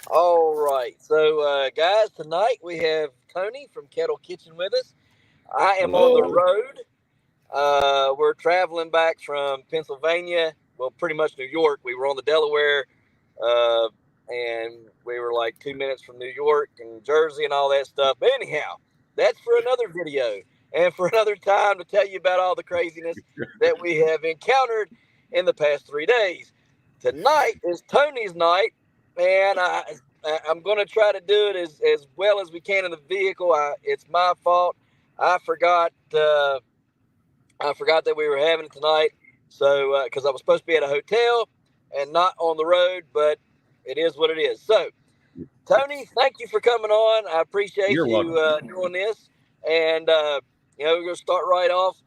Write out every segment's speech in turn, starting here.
All right. So, guys, tonight we have Tony from Kettle Kitchen with us. I am on the Hello. road. We're traveling back from Pennsylvania. Well, pretty much New York. We were on the Delaware, uh, and we were like 2 minutes from New York and Jersey and all that stuff. But anyhow, that's for another video and for another time to tell you about all the craziness that we have encountered in the past 3 days. Tonight is Tony's night, and I'm going to try to do it as well as we can in the vehicle. It's my fault. I forgot. I forgot that we were having it tonight. So, because I was supposed to be at a hotel and not on the road, but it is what it is. So, Tony, thank you for coming on. I appreciate You're you welcome. doing this. And, we're going to start right off.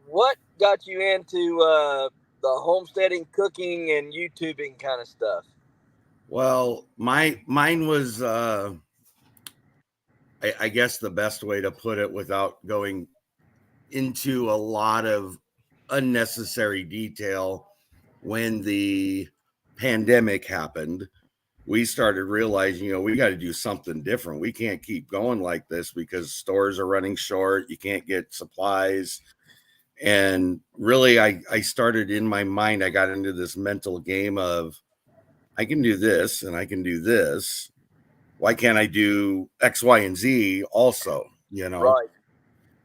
What got you into the homesteading, cooking, and YouTubing kind of stuff? Well, mine was I guess the best way to put it without going into a lot of unnecessary detail. When the pandemic happened, we started realizing, we got to do something different. We can't keep going like this because stores are running short. You can't get supplies. And really, I started in my mind, I got into this mental game of I can do this and I can do this. Why can't I do X, Y, and Z also? Right.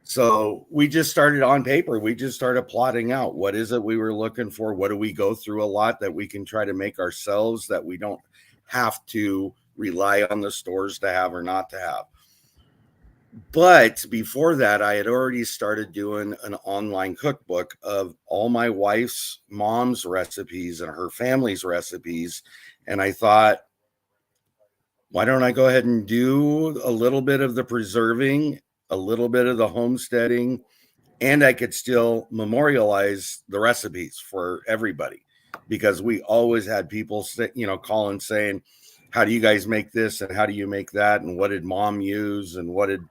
So we just started on paper. We just started plotting out what is it we were looking for? What do we go through a lot that we can try to make ourselves, that we don't have to rely on the stores to have or not to have. But before that, I had already started doing an online cookbook of all my wife's mom's recipes and her family's recipes. And I thought, why don't I go ahead and do a little bit of the preserving, a little bit of the homesteading, and I could still memorialize the recipes for everybody, because we always had people calling saying, how do you guys make this and how do you make that, and what did mom use and what did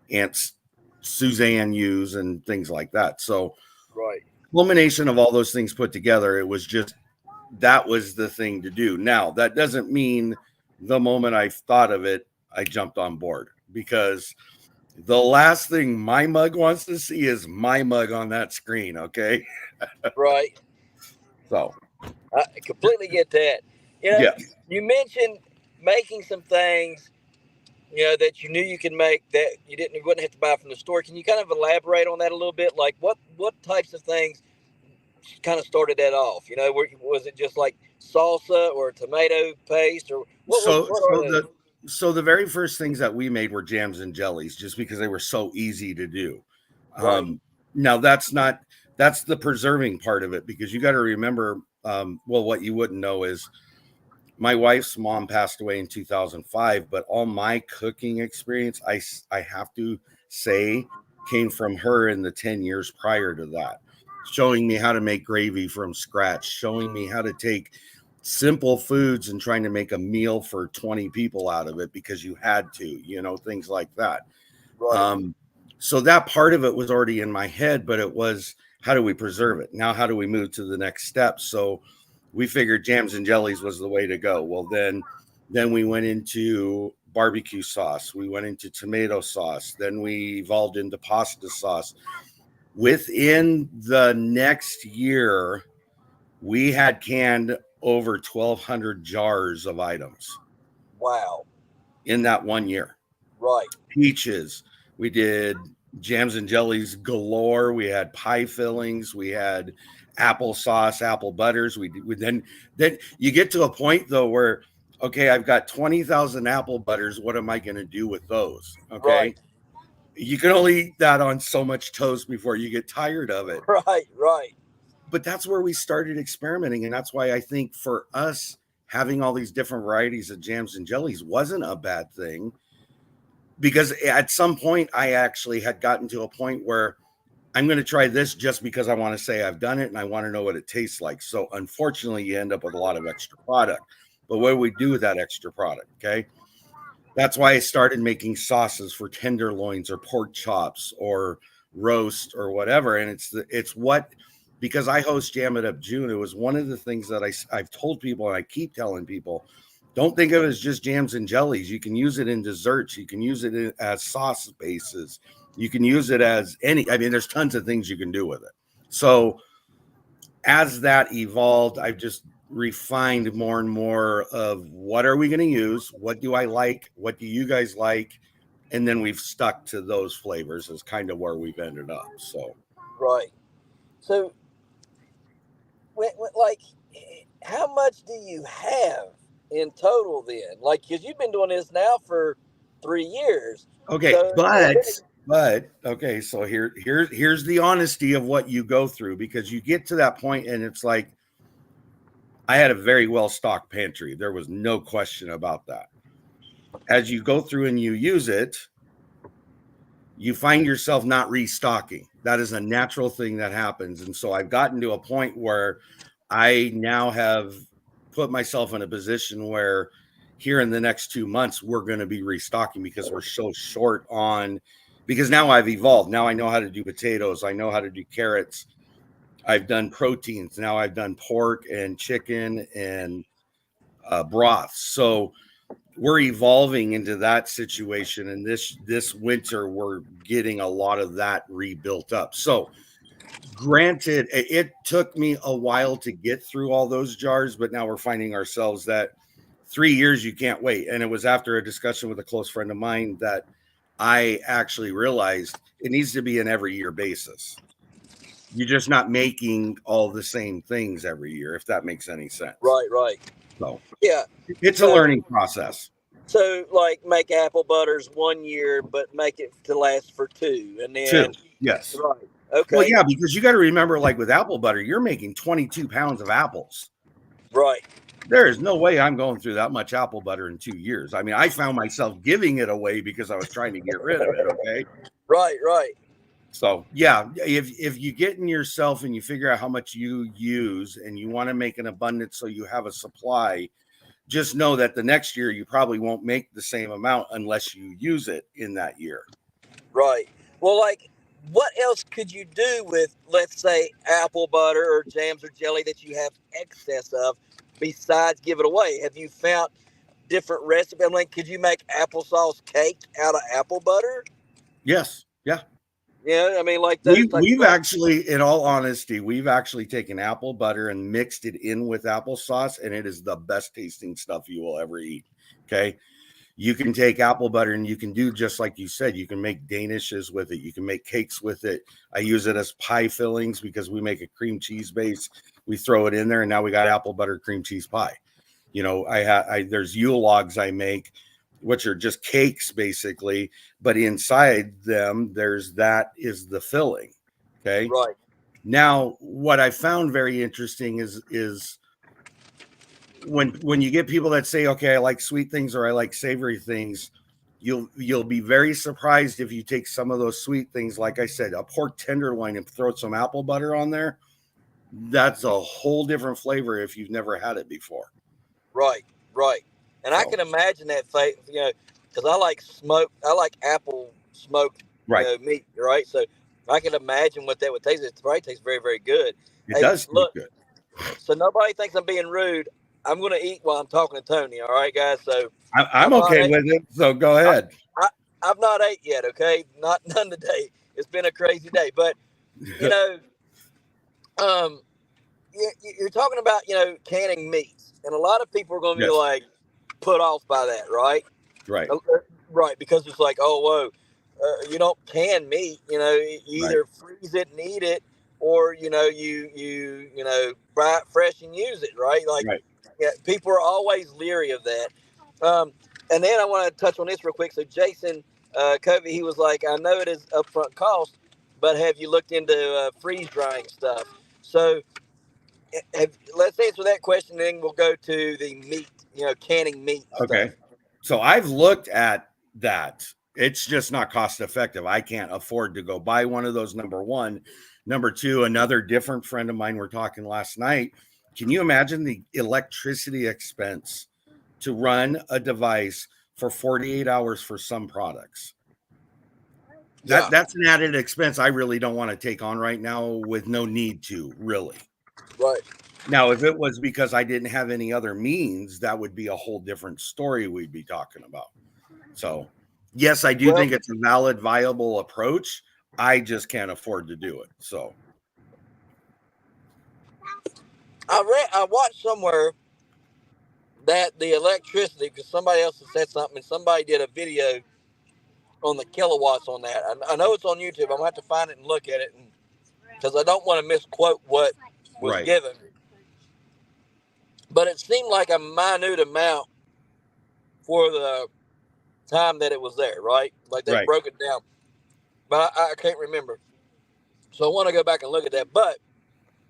Aunt Suzanne use and things like that. So Right. culmination of all those things put together, it was just, that was the thing to do. Now, that doesn't mean the moment I thought of it, I jumped on board, because the last thing my mug wants to see is my mug on that screen. Okay. Right. So, I completely get that. You know, yes. you mentioned making some things that you knew you could make that you wouldn't have to buy from the store. Can you kind of elaborate on that a little bit? Like what types of things kind of started that off? Was it just like salsa or tomato paste, or So, what are so those? the, so the very first things that we made were jams and jellies, just because they were so easy to do. Right. Um, Now that's the preserving part of it, because you got to remember, well, what you wouldn't know is my wife's mom passed away in 2005, but all my cooking experience, I have to say, came from her in the 10 years prior to that, showing me how to make gravy from scratch, showing me how to take simple foods and trying to make a meal for 20 people out of it because you had to, things like that. Right. Um, so that part of it was already in my head, but it was, how do we preserve it? Now, how do we move to the next step? So we figured jams and jellies was the way to go. Well, then we went into barbecue sauce. We went into tomato sauce. Then we evolved into pasta sauce. Within the next year, we had canned over 1,200 jars of items Wow. in that 1 year. Right. Peaches. We did jams and jellies galore. We had pie fillings. We had applesauce, apple butters. Then you get to a point though where, okay, I've got 20,000 apple butters. What am I going to do with those? Right. Okay. You can only eat that on so much toast before you get tired of it. Right. Right. But that's where we started experimenting. And that's why I think for us, having all these different varieties of jams and jellies wasn't a bad thing, because at some point I actually had gotten to a point where I'm going to try this just because I want to say I've done it and I want to know what it tastes like. So unfortunately, you end up with a lot of extra product. But what do we do with that extra product? Okay. That's why I started making sauces for tenderloins or pork chops or roast or whatever. And it's what because I host Jam It Up June, it was one of the things that I've told people, and I keep telling people, don't think of it as just jams and jellies. You can use it in desserts. You can use it as sauce bases. You can use it as there's tons of things you can do with it. So as that evolved, I've just refined more and more of what are we going to use? What do I like? What do you guys like? And then we've stuck to those flavors is kind of where we've ended up. So, right. So, like, how much do you have in total then? Like, because you've been doing this now for 3 years. okay, So, okay, so here's the honesty of what you go through, because you get to that point and it's like, I had a very well stocked pantry. There was no question about that. As you go through and you use it, you find yourself not restocking. That is a natural thing that happens. And so I've gotten to a point where I now have put myself in a position where here in the next 2 months, we're going to be restocking because we're so short on, because now I've evolved. Now I know how to do potatoes. I know how to do carrots. I've done proteins. Now I've done pork and chicken and broth. So we're evolving into that situation, and this winter we're getting a lot of that rebuilt up. So granted, it took me a while to get through all those jars, but now we're finding ourselves that 3 years you can't wait. And it was after a discussion with a close friend of mine that I actually realized it needs to be an every year basis. You're just not making all the same things every year, if that makes any sense. right. So Yeah. it's a learning process. So, like, make apple butters 1 year, but make it to last for 2, and then 2, yes. right. Okay. Well, yeah, because you got to remember, like with apple butter, you're making 22 pounds of apples. Right. There is no way I'm going through that much apple butter in 2 years. I mean, I found myself giving it away because I was trying to get rid of it. Okay. Right. So yeah, if you get in yourself and you figure out how much you use and you want to make an abundance so you have a supply, just know that the next year you probably won't make the same amount unless you use it in that year. Right. Well, like, what else could you do with, let's say, apple butter or jams or jelly that you have excess of besides give it away? Have you found different recipes? I mean, could you make applesauce cake out of apple butter? Yes. Yeah. Yeah, I mean, like those type We've of actually, in all honesty, we've actually taken apple butter and mixed it in with applesauce, and it is the best tasting stuff you will ever eat. Okay. You can take apple butter and you can do just like you said, you can make danishes with it. You can make cakes with it. I use it as pie fillings because we make a cream cheese base. We throw it in there and now we got apple butter cream cheese pie. You know, there's Yule logs I make, which are just cakes basically, but inside them, that is the filling. Okay. right. Now, what I found very interesting is when you get people that say, okay, I like sweet things or I like savory things, you'll be very surprised if you take some of those sweet things, like I said, a pork tenderloin, and throw some apple butter on there. That's a whole different flavor if you've never had it before. Right. And I can imagine that, because I like apple smoked meat, right? So I can imagine what that would taste. It probably tastes very, very good. It does taste good. So nobody thinks I'm being rude. I'm going to eat while I'm talking to Tony. All right, guys. So I'm okay with it. So go ahead. I've not ate yet. Okay, none today. It's been a crazy day, but you know, you're talking about canning meats, and a lot of people are going to be like put off by that, right? Right, because it's like, oh, whoa, you don't can meat. You either freeze it and eat it, or you buy it fresh and use it, right? Like, yeah, people are always leery of that. And then I want to touch on this real quick. So Jason Covey, he was like, I know it is upfront cost, but have you looked into freeze drying stuff? So let's answer that question, and then we'll go to the meat, canning meat stuff. So I've looked at that. It's just not cost effective. I can't afford to go buy one of those, number one. Number two, another different friend of mine, we're talking last night. Can you imagine the electricity expense to run a device for 48 hours for some products? Yeah. That's an added expense I really don't want to take on right now with no need to, really. Right. Now, if it was because I didn't have any other means, that would be a whole different story we'd be talking about. So, yes, I do Well, think it's a valid, viable approach. I just can't afford to do it. So, I watched somewhere that the electricity, because somebody else has said something, and somebody did a video on the kilowatts on that. I know it's on YouTube. I'm gonna have to find it and look at it, because I don't want to misquote what was right, given. But it seemed like a minute amount for the time that it was there, right? Like they right. broke it down, but I can't remember. So I want to go back and look at that. But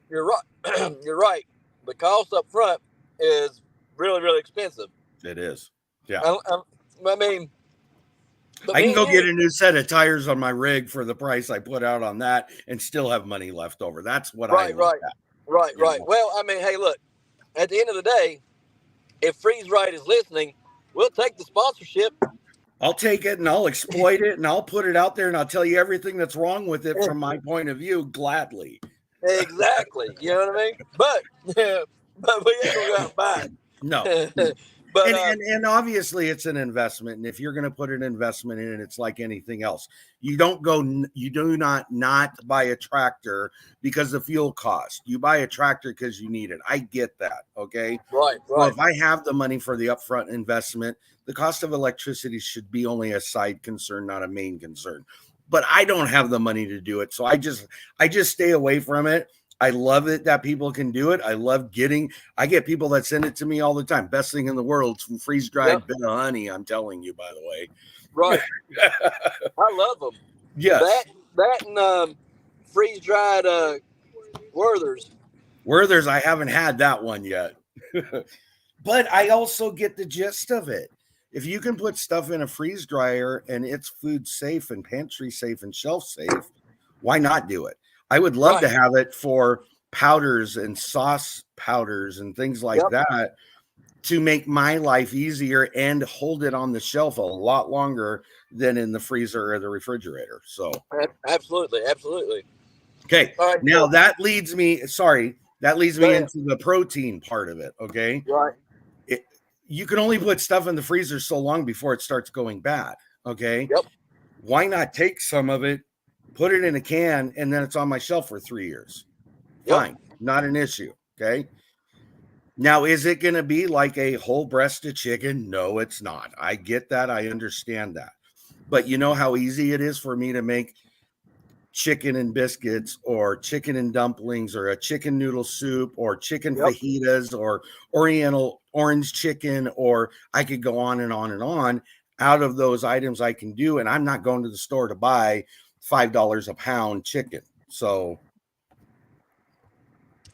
you're right. You're right. The cost up front is really, really expensive. It is. Yeah. I mean, but I me can and go get you, a new set of tires on my rig for the price I put out on that and still have money left over. That's what I right, look right, at. right, You right. know? Well, I mean, hey, look. At the end of the day, if Freeze Right is listening, we'll take the sponsorship. I'll take it and I'll exploit it and I'll put it out there and I'll tell you everything that's wrong with it from my point of view gladly. Exactly. You know what I mean? But we ain't gonna go out and buy No. it. But And obviously it's an investment. And if you're going to put an investment in it, it's like anything else. You do not buy a tractor because of fuel cost. You buy a tractor because you need it. I get that. Okay. right, So right, if I have the money for the upfront investment, the cost of electricity should be only a side concern, not a main concern. But I don't have the money to do it. So I just stay away from it. I love it that people can do it. I get people that send it to me all the time. Best thing in the world, some freeze dried yep, bit of honey. I'm telling you, by the way. right. I love them. Yes. That and freeze dried Werthers. Werther's, I haven't had that one yet. But I also get the gist of it. If you can put stuff in a freeze dryer and it's food safe and pantry safe and shelf safe, why not do it? I would love to Right. have it for powders and sauce powders and things like Yep. that to make my life easier and hold it on the shelf a lot longer than in the freezer or the refrigerator. So, Absolutely, absolutely. okay. All right. Now So, that leads me go ahead. into the protein part of it. Okay. Right. You can only put stuff in the freezer so long before it starts going bad. Okay. Yep. Why not take some of it, put it in a can, and then it's on my shelf for 3 years? Yep. Fine. Not an issue. Okay. Now, is it going to be like a whole breast of chicken? No, it's not. I get that. I understand that. But you know how easy it is for me to make chicken and biscuits or chicken and dumplings or a chicken noodle soup or chicken Yep. fajitas or oriental orange chicken, or I could go on and on and on. Out of those items I can do, and I'm not going to the store to buy $5 a pound chicken. So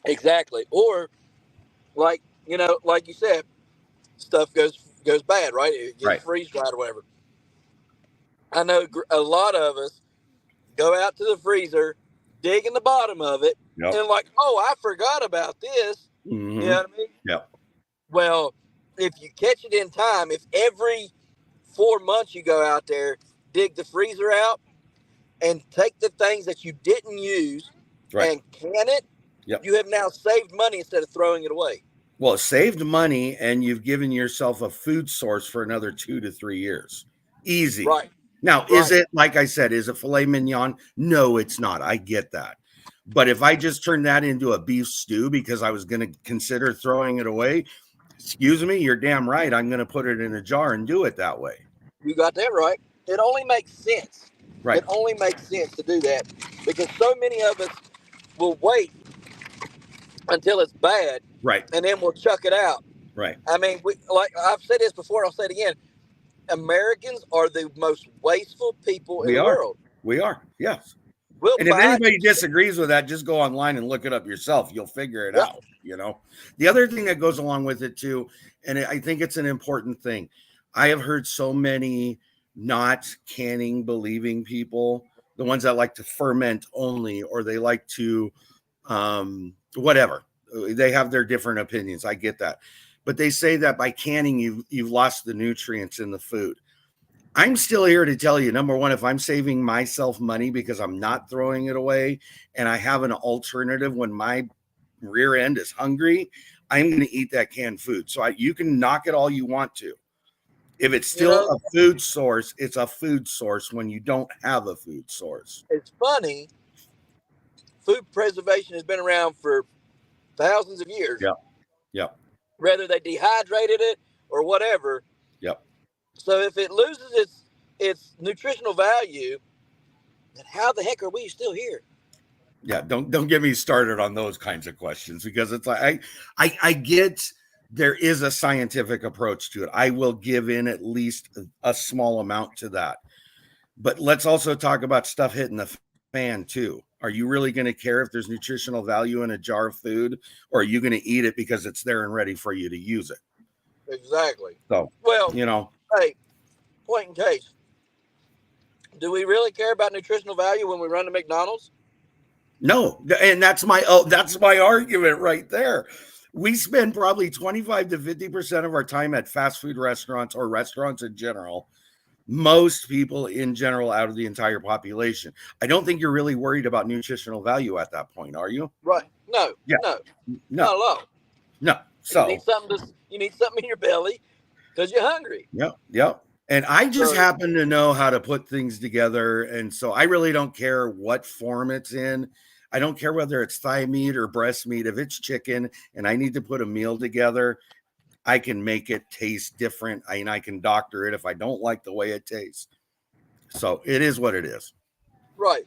Exactly. Or like like you said, stuff goes bad, right? It gets right. freeze dried or whatever. I know a lot of us go out to the freezer, dig in the bottom of it, Yep. and like, oh, I forgot about this. Mm-hmm. You know what I mean? Yep. Well, if you catch it in time, if every 4 months you go out there, dig the freezer out, and take the things that you didn't use Right. and can it, Yep. you have now saved money instead of throwing it away. Well, it saved money, and you've given yourself a food source for another 2 to 3 years. Easy. Right. Now, Right. is it, like I said, is it filet mignon? No, it's not. I get that. But if I just turned that into a beef stew because I was going to consider throwing it away, excuse me, you're damn right. I'm going to put it in a jar and do it that way. You got that right. It only makes sense. Right. It only makes sense to do that because so many of us will wait until it's bad, Right. and then we'll chuck it out. Right. I mean, like I've said this before, I'll say it again. Americans are the most wasteful people in the world. We are. Yes. We'll And if buy anybody disagrees with that, just go online and look it up yourself. You'll figure it out, you know. The other thing that goes along with it too, and I think it's an important thing. I have heard so many not canning believing people, the ones that like to ferment only, or they like to whatever. They have their different opinions. I get that. But they say that by canning you've lost the nutrients in the food. I'm still here to tell you, number one, if I'm saving myself money because I'm not throwing it away and I have an alternative when my rear end is hungry, I'm going to eat that canned food. So you can knock it all you want to. If it's You still know, a food source, it's a food source when you don't have a food source. it's funny. Food preservation has been around for thousands of years. Yep. Yep. Whether they dehydrated it or whatever. Yep. So if it loses its nutritional value, then how the heck are we still here? Yeah, don't get me started on those kinds of questions, because it's like I get there is a scientific approach to it. I will give in at least a small amount to that. But let's also talk about stuff hitting the fan too. Are you really going to care if there's nutritional value in a jar of food, or are you going to eat it because it's there and ready for you to use it? Exactly. So, Well, you know, hey, point in case. Do we really care about nutritional value when we run to McDonald's? no, and that's my argument right there. We spend probably 25 to 50% of our time at fast food restaurants or restaurants in general. Most people in general out of the entire population. I don't think you're really worried about nutritional value at that point, are you? Right. No. Yeah. No. No. Not at all. No. You So need something in your belly because you're hungry. Yep. Yep. And I just So, happen to know how to put things together. And so I really don't care what form it's in. I don't care whether it's thigh meat or breast meat. If it's chicken and I need to put a meal together, I can make it taste different. I can doctor it if I don't like the way it tastes. So it is what it is. right.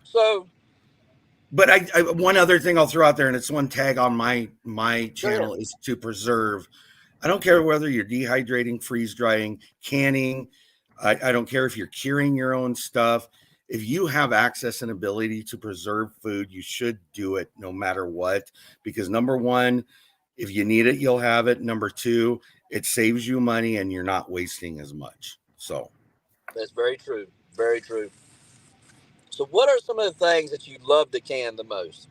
So, But I one other thing I'll throw out there, and it's one tag on my go ahead. channel, is to preserve. I don't care whether you're dehydrating, freeze drying, canning. I don't care if you're curing your own stuff. If you have access and ability to preserve food, you should do it no matter what. Because number one, if you need it, you'll have it. Number two, it saves you money and you're not wasting as much. So That's very true. Very true. So, what are some of the things that you love to can the most?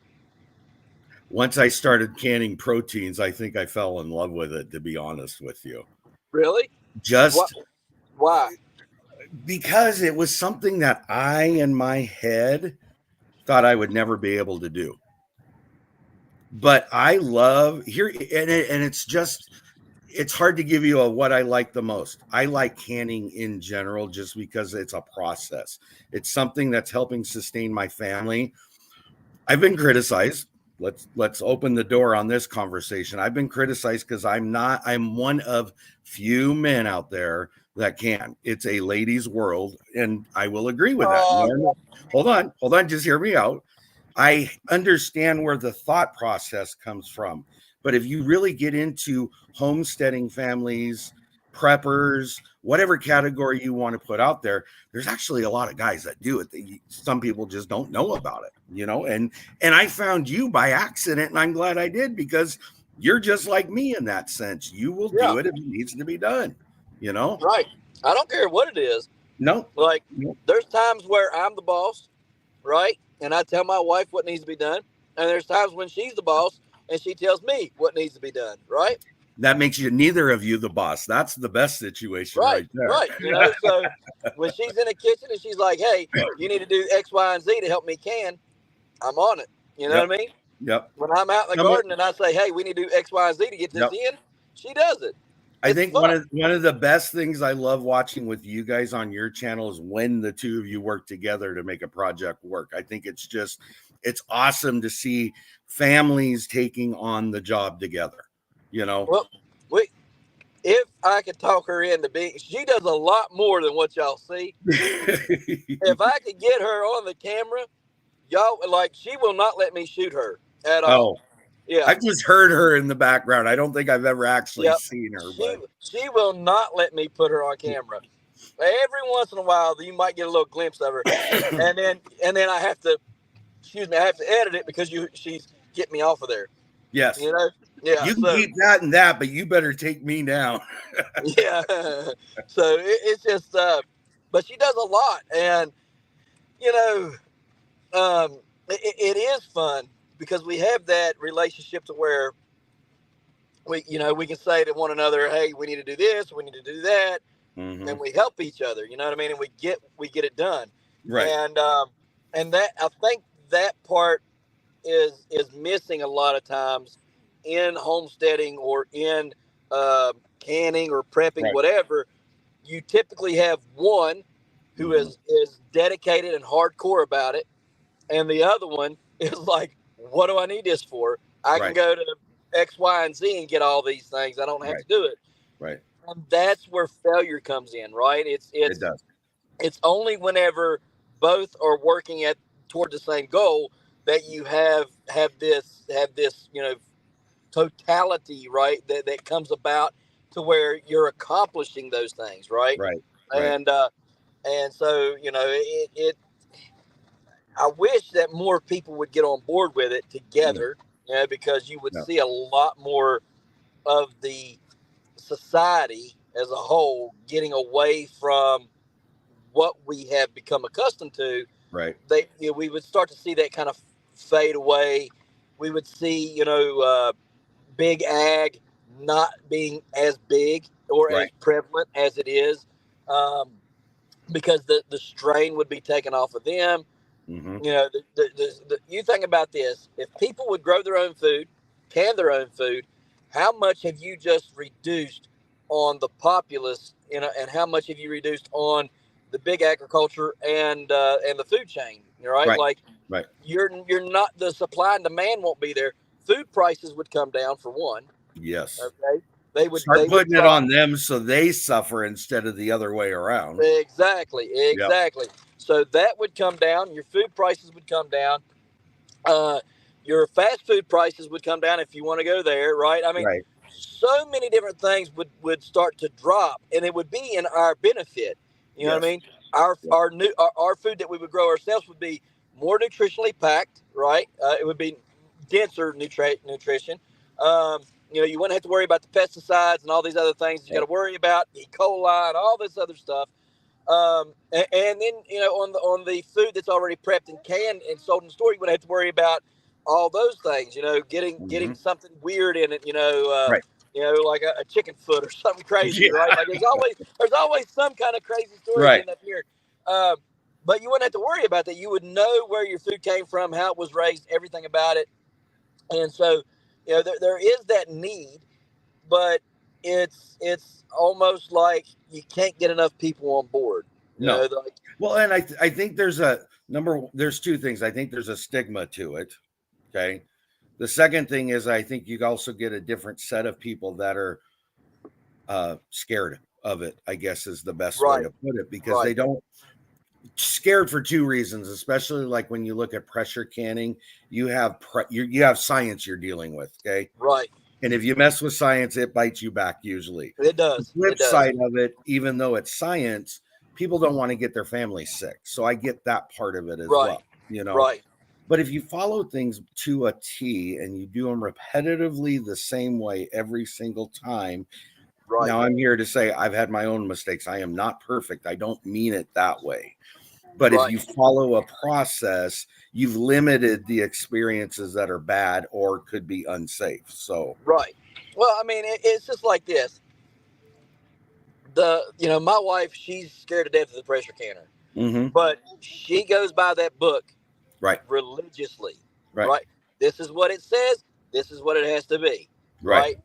once I started canning proteins, I think I fell in love with it, to be honest with you. Really? What? Just Why? because it was something that I, in my head, thought I would never be able to do. But I love here, and it's hard to give you a what I like the most. I like canning in general just because it's a process. It's something that's helping sustain my family. I've been criticized. Let's open the door on this conversation. I've been criticized because I'm one of few men out there that can. It's a ladies' world, and I will agree with that. Uh, Hold on, just hear me out. I understand where the thought process comes from. But if you really get into homesteading families, preppers, whatever category you want to put out there, there's actually a lot of guys that do it. Some people just don't know about it, and I found you by accident, and I'm glad I did, because you're just like me in that sense. You will yeah. do it if it needs to be done, Right. I don't care what it is. No. Like, there's times where I'm the boss, right? And I tell my wife what needs to be done. And there's times when she's the boss and she tells me what needs to be done, right? That makes you neither of you the boss. That's the best situation right there. Right. So when she's in the kitchen and she's like, hey, you need to do X, Y, and Z to help me can, I'm on it. You know Yep. what I mean? Yep. When I'm out in the garden and I say, hey, we need to do X, Y, and Z to get this in, she does it. I think one of the best things I love watching with you guys on your channel is when the two of you work together to make a project work. I think it's awesome to see families taking on the job together. Well, if I could talk her into being, she does a lot more than what y'all see. If I could get her on the camera, y'all, like, she will not let me shoot her at all. Yeah, I've just heard her in the background. I don't think I've ever actually seen her. She will not let me put her on camera. Every once in a while, you might get a little glimpse of her, and then I have to, I have to edit it because she's getting me off of there. Yes, yeah. You can keep that and that, but you better take me down. Yeah. So it's just, but she does a lot, and it is fun because we have that relationship to where we can say to one another, hey, we need to do this, we need to do that. Mm-hmm. and we help each other. You know what I mean? And we get it done. Right. And that, I think that part is missing a lot of times in homesteading or in canning or prepping, Right. whatever. You typically have one who Mm-hmm. is dedicated and hardcore about it, and the other one is like, what do I need this for? I can Right. go to X, Y, and Z and get all these things. I don't have Right. to do it. Right. And that's where failure comes in, right? It does. It's only whenever both are working at toward the same goal that you have this, you know, totality, right? That comes about to where you're accomplishing those things, right? Right. Right. And so, you know, I wish that more people would get on board with it No. together, you know, because you would No. see a lot more of the society as a whole getting away from what we have become accustomed to. Right. We would start to see that kind of fade away. We would see, you know, big ag not being as big or as Right. prevalent as it is, um, because the strain would be taken off of them. Mm-hmm. You know, you think about this: if people would grow their own food, can their own food, how much have you just reduced on the populace? You know, and how much have you reduced on the big agriculture and the food chain? Right, Right. like Right. you're not, the supply and demand won't be there. Food prices would come down for one. Yes. Okay, Start they would putting it drop. on them so they suffer instead of the other way around. Exactly, Yep. exactly. So that would come down. Your food prices would come down. Uh, your fast food prices would come down if you want to go there, right? I mean, Right. so many different things would start to drop, and it would be in our benefit. You know what I Yes. mean? Yep. Our food that we would grow ourselves would be more nutritionally packed, right? It would be denser nutrition. Um, you know, you wouldn't have to worry about the pesticides and all these other things you got Right. to worry about, E. coli and all this other stuff. And then, you know, on the food that's already prepped and canned and sold in the store, you would have to worry about all those things. You know, Mm-hmm. getting something weird in it. Right. You know, like a chicken foot or something crazy, Yeah. right? Like there's always some kind of crazy story you Right. end up hearing. Um, but you wouldn't have to worry about that. You would know where your food came from, how it was raised, everything about it. And so, you know, there is that need, but it's almost like you can't get enough people on board. You know, No. like, Well, and I think there's two things. I think there's a stigma to it. Okay. The second thing is I think you also get a different set of people that are scared of it, I guess is the best way right, to put it, because they right, don't scared for two reasons, especially like when you look at pressure canning, you have you have science you're dealing with, okay? right. And if you mess with science, it bites you back usually. It The does. It flip does. side of it, even though it's science, people don't want to get their family sick. So I get that part of it as Right, well, you know. right, But if you follow things to a T and you do them repetitively the same way every single time, right, now I'm here to say I've had my own mistakes. I am not perfect. I don't mean it that way. But if right, you follow a process, you've limited the experiences that are bad or could be unsafe. So, right. Well, I mean, it's just like this. You know, my wife, she's scared to death of the pressure canner, mhm, but she goes by that book right, religiously, right, right? This is what it says. This is what it has to be, right, right?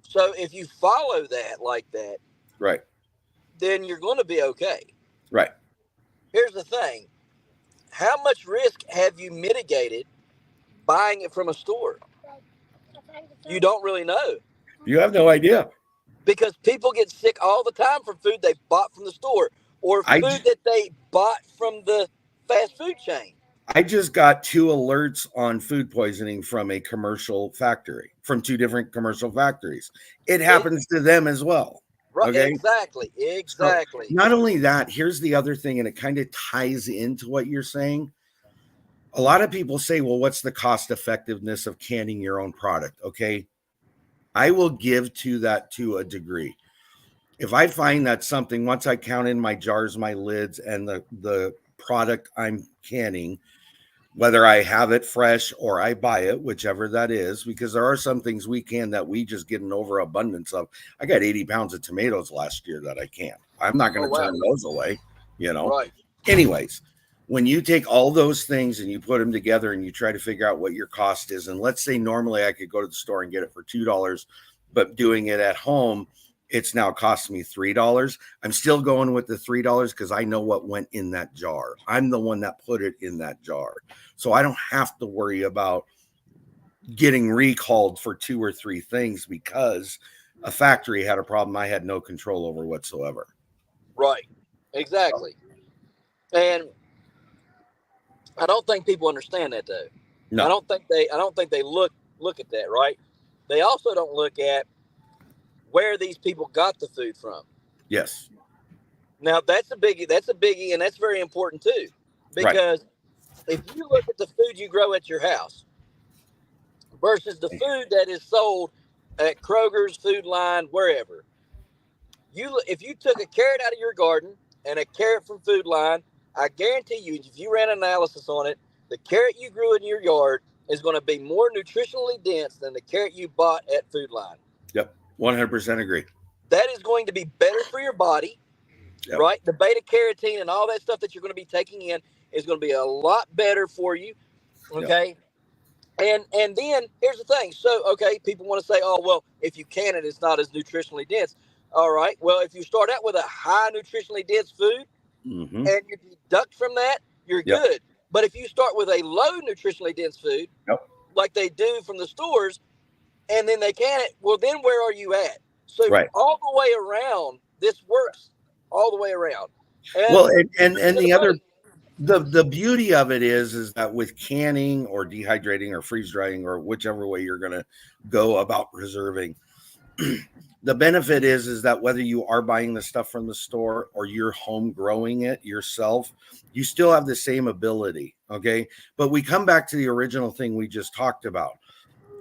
So if you follow that like that, right, then you're going to be okay. right. Here's the thing: how much risk have you mitigated buying it from a store? You don't really know, You have no idea. because people get sick all the time from food they bought from the store or I food that they bought from the fast food chain. I just got two alerts on food poisoning from a commercial factory, from two different commercial factories. It It, happens to them as well. right, Okay. exactly, So, exactly. not only that, here's the other thing, and it kind of ties into what you're saying. A lot of people say, well, what's the cost effectiveness of canning your own product? Okay. I will give to that to a degree. If I find that something, once I count in my jars, my lids, and the product I'm canning, whether I have it fresh or I buy it, whichever that is, because there are some things we can that we just get an overabundance of. I got 80 pounds of tomatoes last year that I can't. I'm not going Oh, to wow. turn those away, you know. Right. Anyways, when you take all those things and you put them together and you try to figure out what your cost is, and let's say normally I could go to the store and get it for $2, but doing it at home, it's now costing me $3. I'm still going with the $3 because I know what went in that jar. I'm the one that put it in that jar. So I don't have to worry about getting recalled for 2 or 3 things because a factory had a problem I had no control over whatsoever. Right. Exactly. And I don't think people understand that though. No. I don't think they look at that, right? They also don't look at where these people got the food from. Yes. Now that's a biggie, and that's very important too. Because if you look at the food you grow at your house versus the food that is sold at Kroger's, Food Line, wherever, if you took a carrot out of your garden and a carrot from Food Line, I guarantee you, if you ran analysis on it, the carrot you grew in your yard is going to be more nutritionally dense than the carrot you bought at Food Line. Yep. 100% agree. That is going to be better for your body, right? The beta carotene and all that stuff that you're going to be taking in is going to be a lot better for you. Okay. And then here's the thing. So, okay, people want to say, oh, well, if you can it, it's not as nutritionally dense. All right. Well, if you start out with a high nutritionally dense food and you deduct from that, you're good. But if you start with a low nutritionally dense food, like they do from the stores, and then they can it, well, then where are you at? So all the way around, this works all the way around. And well, and the other, the beauty of it is that with canning or dehydrating or freeze drying or whichever way you're going to go about preserving, the benefit is that whether you are buying the stuff from the store or you're home growing it yourself, you still have the same ability. Okay. But we come back to the original thing we just talked about.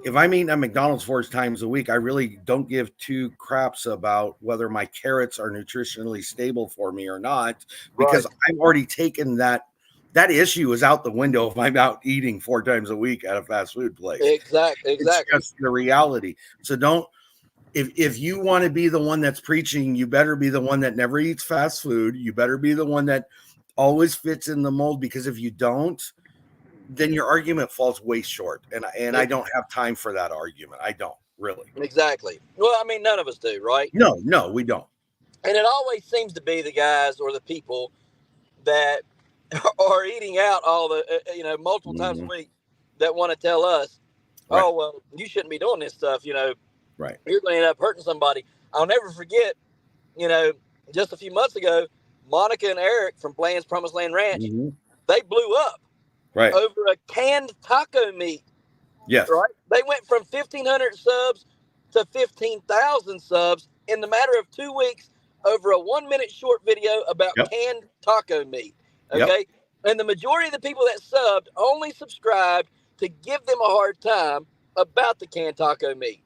If I'm eating at McDonald's 4 times a week, I really don't give 2 craps about whether my carrots are nutritionally stable for me or not, because I've already taken that issue is out the window if I'm out eating 4 times a week at a fast food place. Exactly. It's just the reality. So don't, if you want to be the one that's preaching, you better be the one that never eats fast food. You better be the one that always fits in the mold, because if you don't, then your argument falls way short. And I don't have time for that argument. I don't really. Exactly. Well, I mean, none of us do, right? No, we don't. And it always seems to be the guys or the people that are eating out all the, multiple times a week that want to tell us, oh, well, you shouldn't be doing this stuff. You're going to end up hurting somebody. I'll never forget, just a few months ago, Monica and Eric from Bland's Promised Land Ranch, they blew up. Over a canned taco meat. Yes. Right. They went from 1,500 subs to 15,000 subs in the matter of 2 weeks over a 1-minute short video about canned taco meat. Okay. And the majority of the people that subbed only subscribed to give them a hard time about the canned taco meat.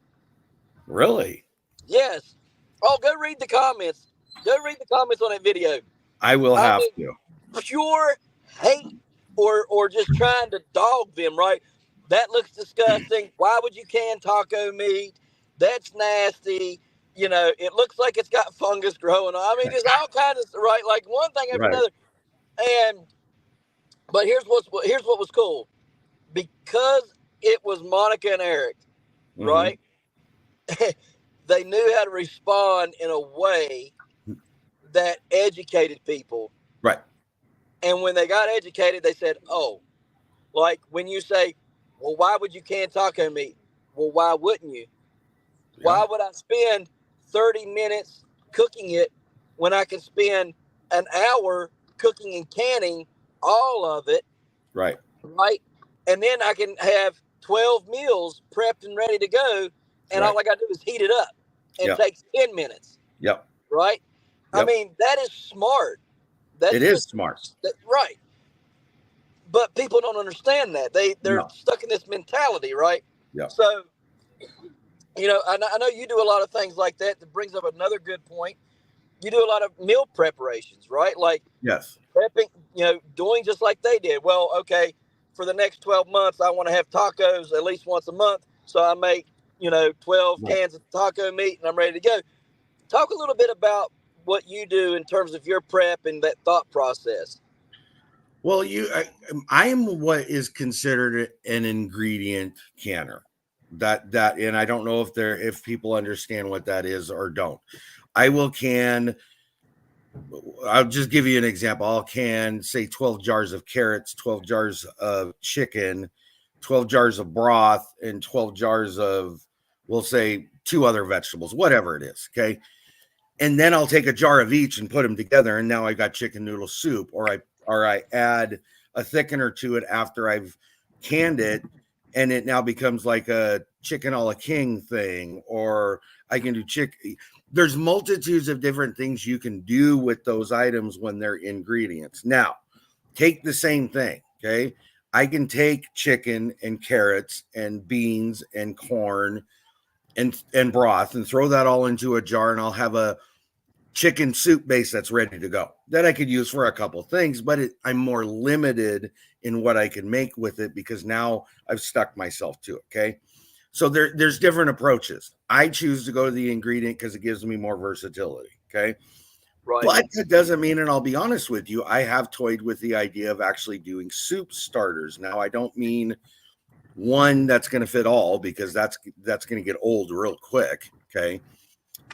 Really? Yes. Oh, go read the comments. Go read the comments on that video. I will have to. Pure hate. Or just trying to dog them, right? That looks disgusting. Why would you can taco meat? That's nasty. It looks like it's got fungus growing on. I mean, there's all kinds of, right? Like one thing after another. But here's what was cool. Because it was Monica and Eric, right? They knew how to respond in a way that educated people. Right. And when they got educated, they said, oh, like when you say, well, why would you can taco meat? Well, why wouldn't you? Yeah. Why would I spend 30 minutes cooking it when I can spend an hour cooking and canning all of it? Right. Right. And then I can have 12 meals prepped and ready to go. And all I got to do is heat it up. And it takes 10 minutes. Yep. Right. I mean, that is smart. It is smart. Right. But people don't understand that. They're stuck in this mentality, right? Yeah. So, I know you do a lot of things like that. That brings up another good point. You do a lot of meal preparations, right? Like prepping, doing just like they did. Well, okay, for the next 12 months, I want to have tacos at least once a month. So I make, 12 Right. cans of taco meat and I'm ready to go. Talk a little bit about what you do in terms of your prep and that thought process. Well, I am what is considered an ingredient canner. And I don't know if people understand what that is or don't. I will can. I'll just give you an example. I'll can say 12 jars of carrots, 12 jars of chicken, 12 jars of broth, and 12 jars of, we'll say, two other vegetables, whatever it is. Okay. And then I'll take a jar of each and put them together, and now I got chicken noodle soup, or I add a thickener to it after I've canned it, and it now becomes like a chicken a la king thing, or I can do chicken. There's multitudes of different things you can do with those items when they're ingredients. Now, take the same thing, okay? I can take chicken and carrots and beans and corn and broth and throw that all into a jar, and I'll have a chicken soup base that's ready to go that I could use for a couple things, but I'm more limited in what I can make with it because now I've stuck myself to it. Okay. So there's different approaches. I choose to go to the ingredient because it gives me more versatility. Okay. Right. But that doesn't mean, and I'll be honest with you, I have toyed with the idea of actually doing soup starters. Now, I don't mean one that's going to fit all because that's going to get old real quick. Okay.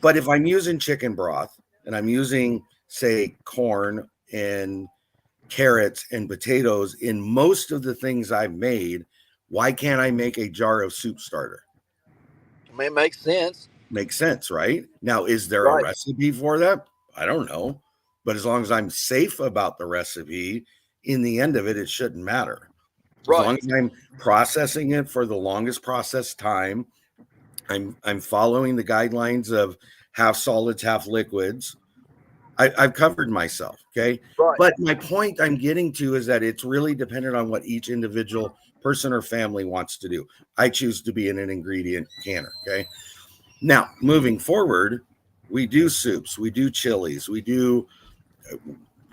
But if I'm using chicken broth and I'm using, say, corn and carrots and potatoes in most of the things I've made, why can't I make a jar of soup starter? I mean, it makes sense. Makes sense, right? Now, is there a Right. recipe for that? I don't know. But as long as I'm safe about the recipe, in the end of it, it shouldn't matter. As long Right. as I'm processing it for the longest process time, I'm following the guidelines of half solids, half liquids. I've covered myself. Okay. Right. But my point I'm getting to is that it's really dependent on what each individual person or family wants to do. I choose to be in an ingredient canner. Okay. Now, moving forward, we do soups, we do chilies, we do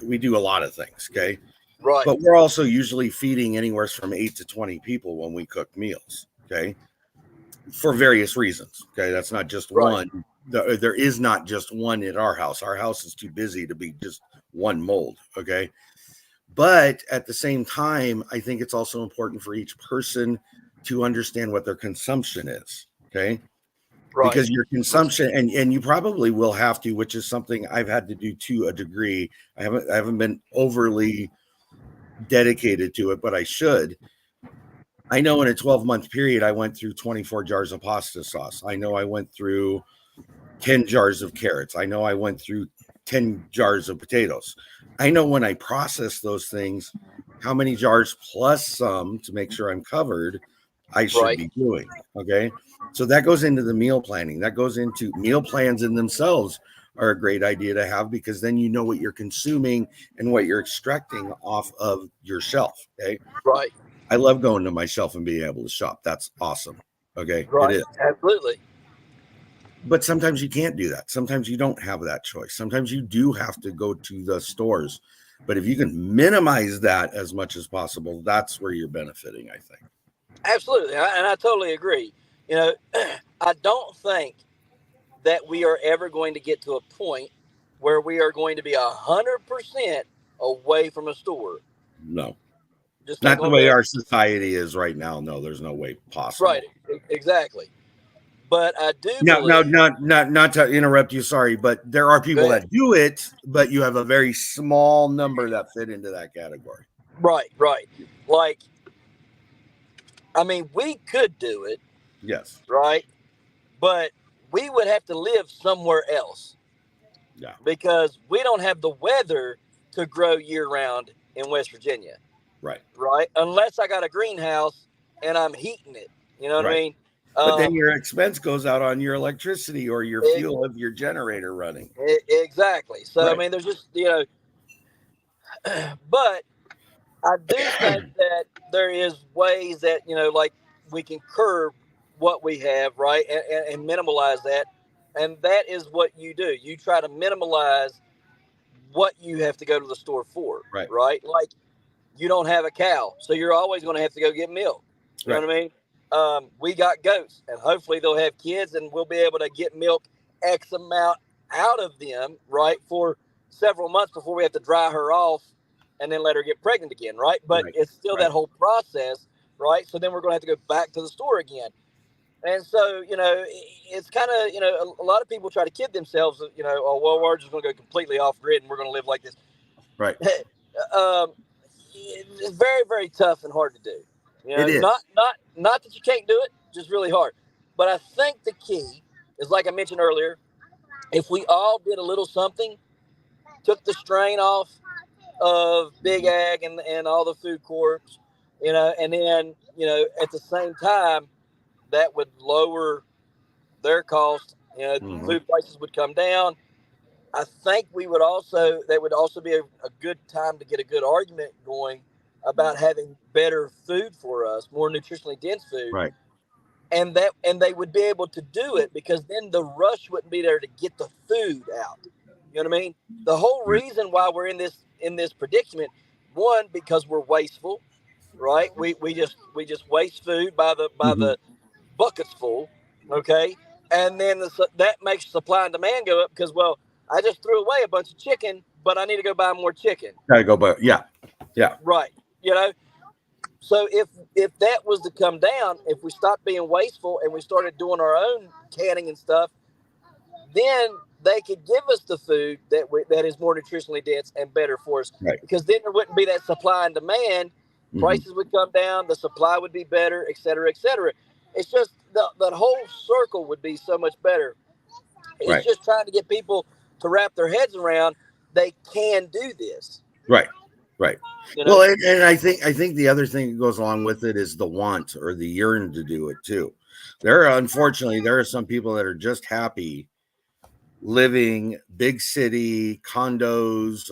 a lot of things. Okay. Right. But we're also usually feeding anywhere from 8 to 20 people when we cook meals. Okay. For various reasons. Okay. That's not just Right. one. There is not just one at our house. Our house is too busy to be just one mold. Okay. But at the same time, I think it's also important for each person to understand what their consumption is. Okay. Right. Because your consumption, and you probably will have to, which is something I've had to do to a degree. I haven't been overly dedicated to it, but I should. I know in a 12-month period, I went through 24 jars of pasta sauce. I know I went through 10 jars of carrots. I know I went through 10 jars of potatoes. I know when I process those things, how many jars plus some to make sure I'm covered, I should Right. be doing. Okay. So that goes into the meal planning. That goes into meal plans in themselves are a great idea to have because then you know what you're consuming and what you're extracting off of your shelf. Okay. Right. I love going to my shelf and being able to shop. That's awesome. Okay. It Right. is. Absolutely. But sometimes you can't do that. Sometimes you don't have that choice. Sometimes you do have to go to the stores. But if you can minimize that as much as possible, that's where you're benefiting, I think. Absolutely. And I totally agree. You know, I don't think that we are ever going to get to a point where we are going to be 100% away from a store. No, Just not not the going to way be. our society is right now. No, there's no way Right. possible. Exactly. But I do Now, believe. not to interrupt you. Sorry, but there are Go people ahead. that do it, but you have a very small number that fit into that category. Right. Right. Like, I mean, we could do it, Yes. right? But we would have to live somewhere else Yeah. because we don't have the weather to grow year round in West Virginia, Right. right? Unless I got a greenhouse and I'm heating it. You know what I Right. mean? But then your expense goes out on your electricity or your It, fuel of your generator running. exactly. So, I Right. mean, there's just, but I do think that there is ways that, like we can curb what we have, right? And minimalize that. And that is what you do. You try to minimalize what you have to go to the store for, Right. right? Like you don't have a cow, so you're always going to have to go get milk. You know what I mean? We got goats, and hopefully they'll have kids, and we'll be able to get milk X amount out of them, right, for several months before we have to dry her off and then let her get pregnant again, right? But it's still that whole process, right? So then we're going to have to go back to the store again. And so, you know, it's kind of, you know, a lot of people try to kid themselves, you know, oh, well, we're just going to go completely off grid and we're going to live like this. Right. It's very, very tough and hard to do. You know, It is. Not that you can't do it, just really hard. But I think the key is, like I mentioned earlier, if we all did a little something, took the strain off of Big Ag and all the food corps, you know, and then, you know, at the same time, that would lower their cost. You know, food prices would come down. I think that would also be a good time to get a good argument going about having better food for us, more nutritionally dense food. Right. And they would be able to do it because then the rush wouldn't be there to get the food out. You know what I mean? The whole reason why we're in this predicament, one, because we're wasteful, right? We just waste food by the buckets full, okay? And then that makes supply and demand go up because, well, I just threw away a bunch of chicken, but I need to go buy more chicken. Gotta go buy, yeah. Right. You know, so if that was to come down, if we stopped being wasteful and we started doing our own canning and stuff, then they could give us the food that is more nutritionally dense and better for us. Right. Because then there wouldn't be that supply and demand. Prices would come down, the supply would be better, et cetera, et cetera. It's just the whole circle would be so much better. It's just trying to get people to wrap their heads around they can do this. Right. You know? Well, and I think the other thing that goes along with it is the want or the yearn to do it too. Unfortunately, there are some people that are just happy living big city condos,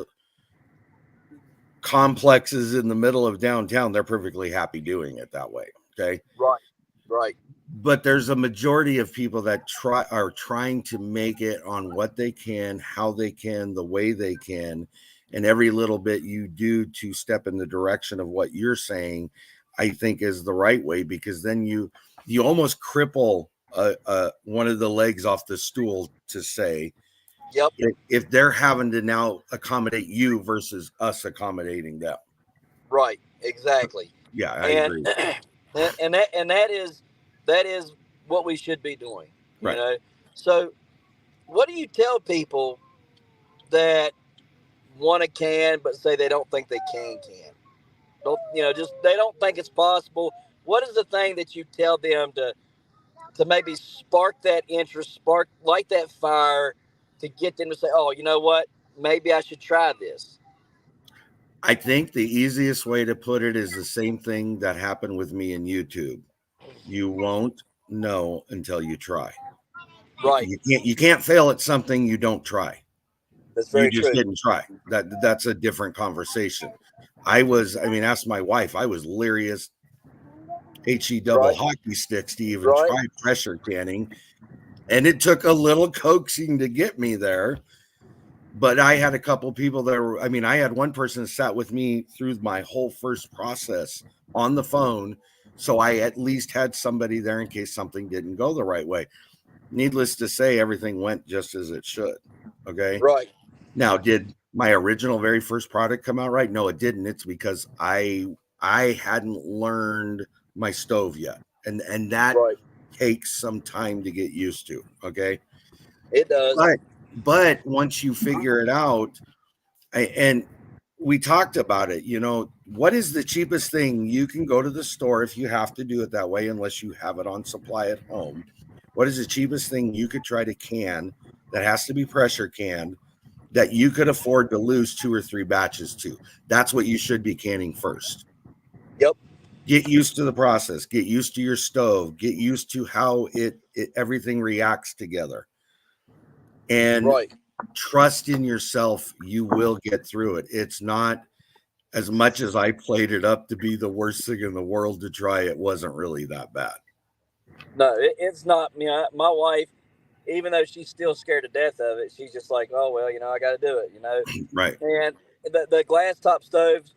complexes in the middle of downtown. They're perfectly happy doing it that way. Okay. Right. But there's a majority of people that are trying to make it on what they can, how they can, the way they can. And every little bit you do to step in the direction of what you're saying, I think is the right way, because then you almost cripple one of the legs off the stool to say, if they're having to now accommodate you versus us accommodating them. Right. Exactly. Yeah, I agree. And that is what we should be doing. You know? So what do you tell people that want to can but say they don't think they can? Don't, you know, just they don't think it's possible. What is the thing that you tell them to maybe spark that interest, light that fire to get them to say, oh, you know what, maybe I should try this? I think the easiest way to put it is the same thing that happened with me in YouTube. You won't know until you try. Right. You can't fail at something you don't try. That's very true. You just true. didn't try. That's a different conversation. Ask my wife, I was leery as HE double hockey sticks to even try pressure canning. And it took a little coaxing to get me there. But I had a couple people that I had one person that sat with me through my whole first process on the phone. So I at least had somebody there in case something didn't go the right way. Needless to say, everything went just as it should. Okay. Right. Now, did my original very first product come out right? No, it didn't. It's because I hadn't learned my stove yet. And that takes some time to get used to. Okay. It does. But once you figure it out, and we talked about it, you know, what is the cheapest thing? You can go to the store if you have to do it that way, unless you have it on supply at home. What is the cheapest thing you could try to can that has to be pressure canned that you could afford to lose 2 or 3 batches to? That's what you should be canning first. Yep. Get used to the process. Get used to your stove. Get used to how everything reacts together. And trust in yourself. You will get through it. It's not, as much as I played it up to be the worst thing in the world to try, it wasn't really that bad. No, it's not. My wife, even though she's still scared to death of it, she's just like, oh, well, you know, I got to do it, you know. Right. And the glass top stoves,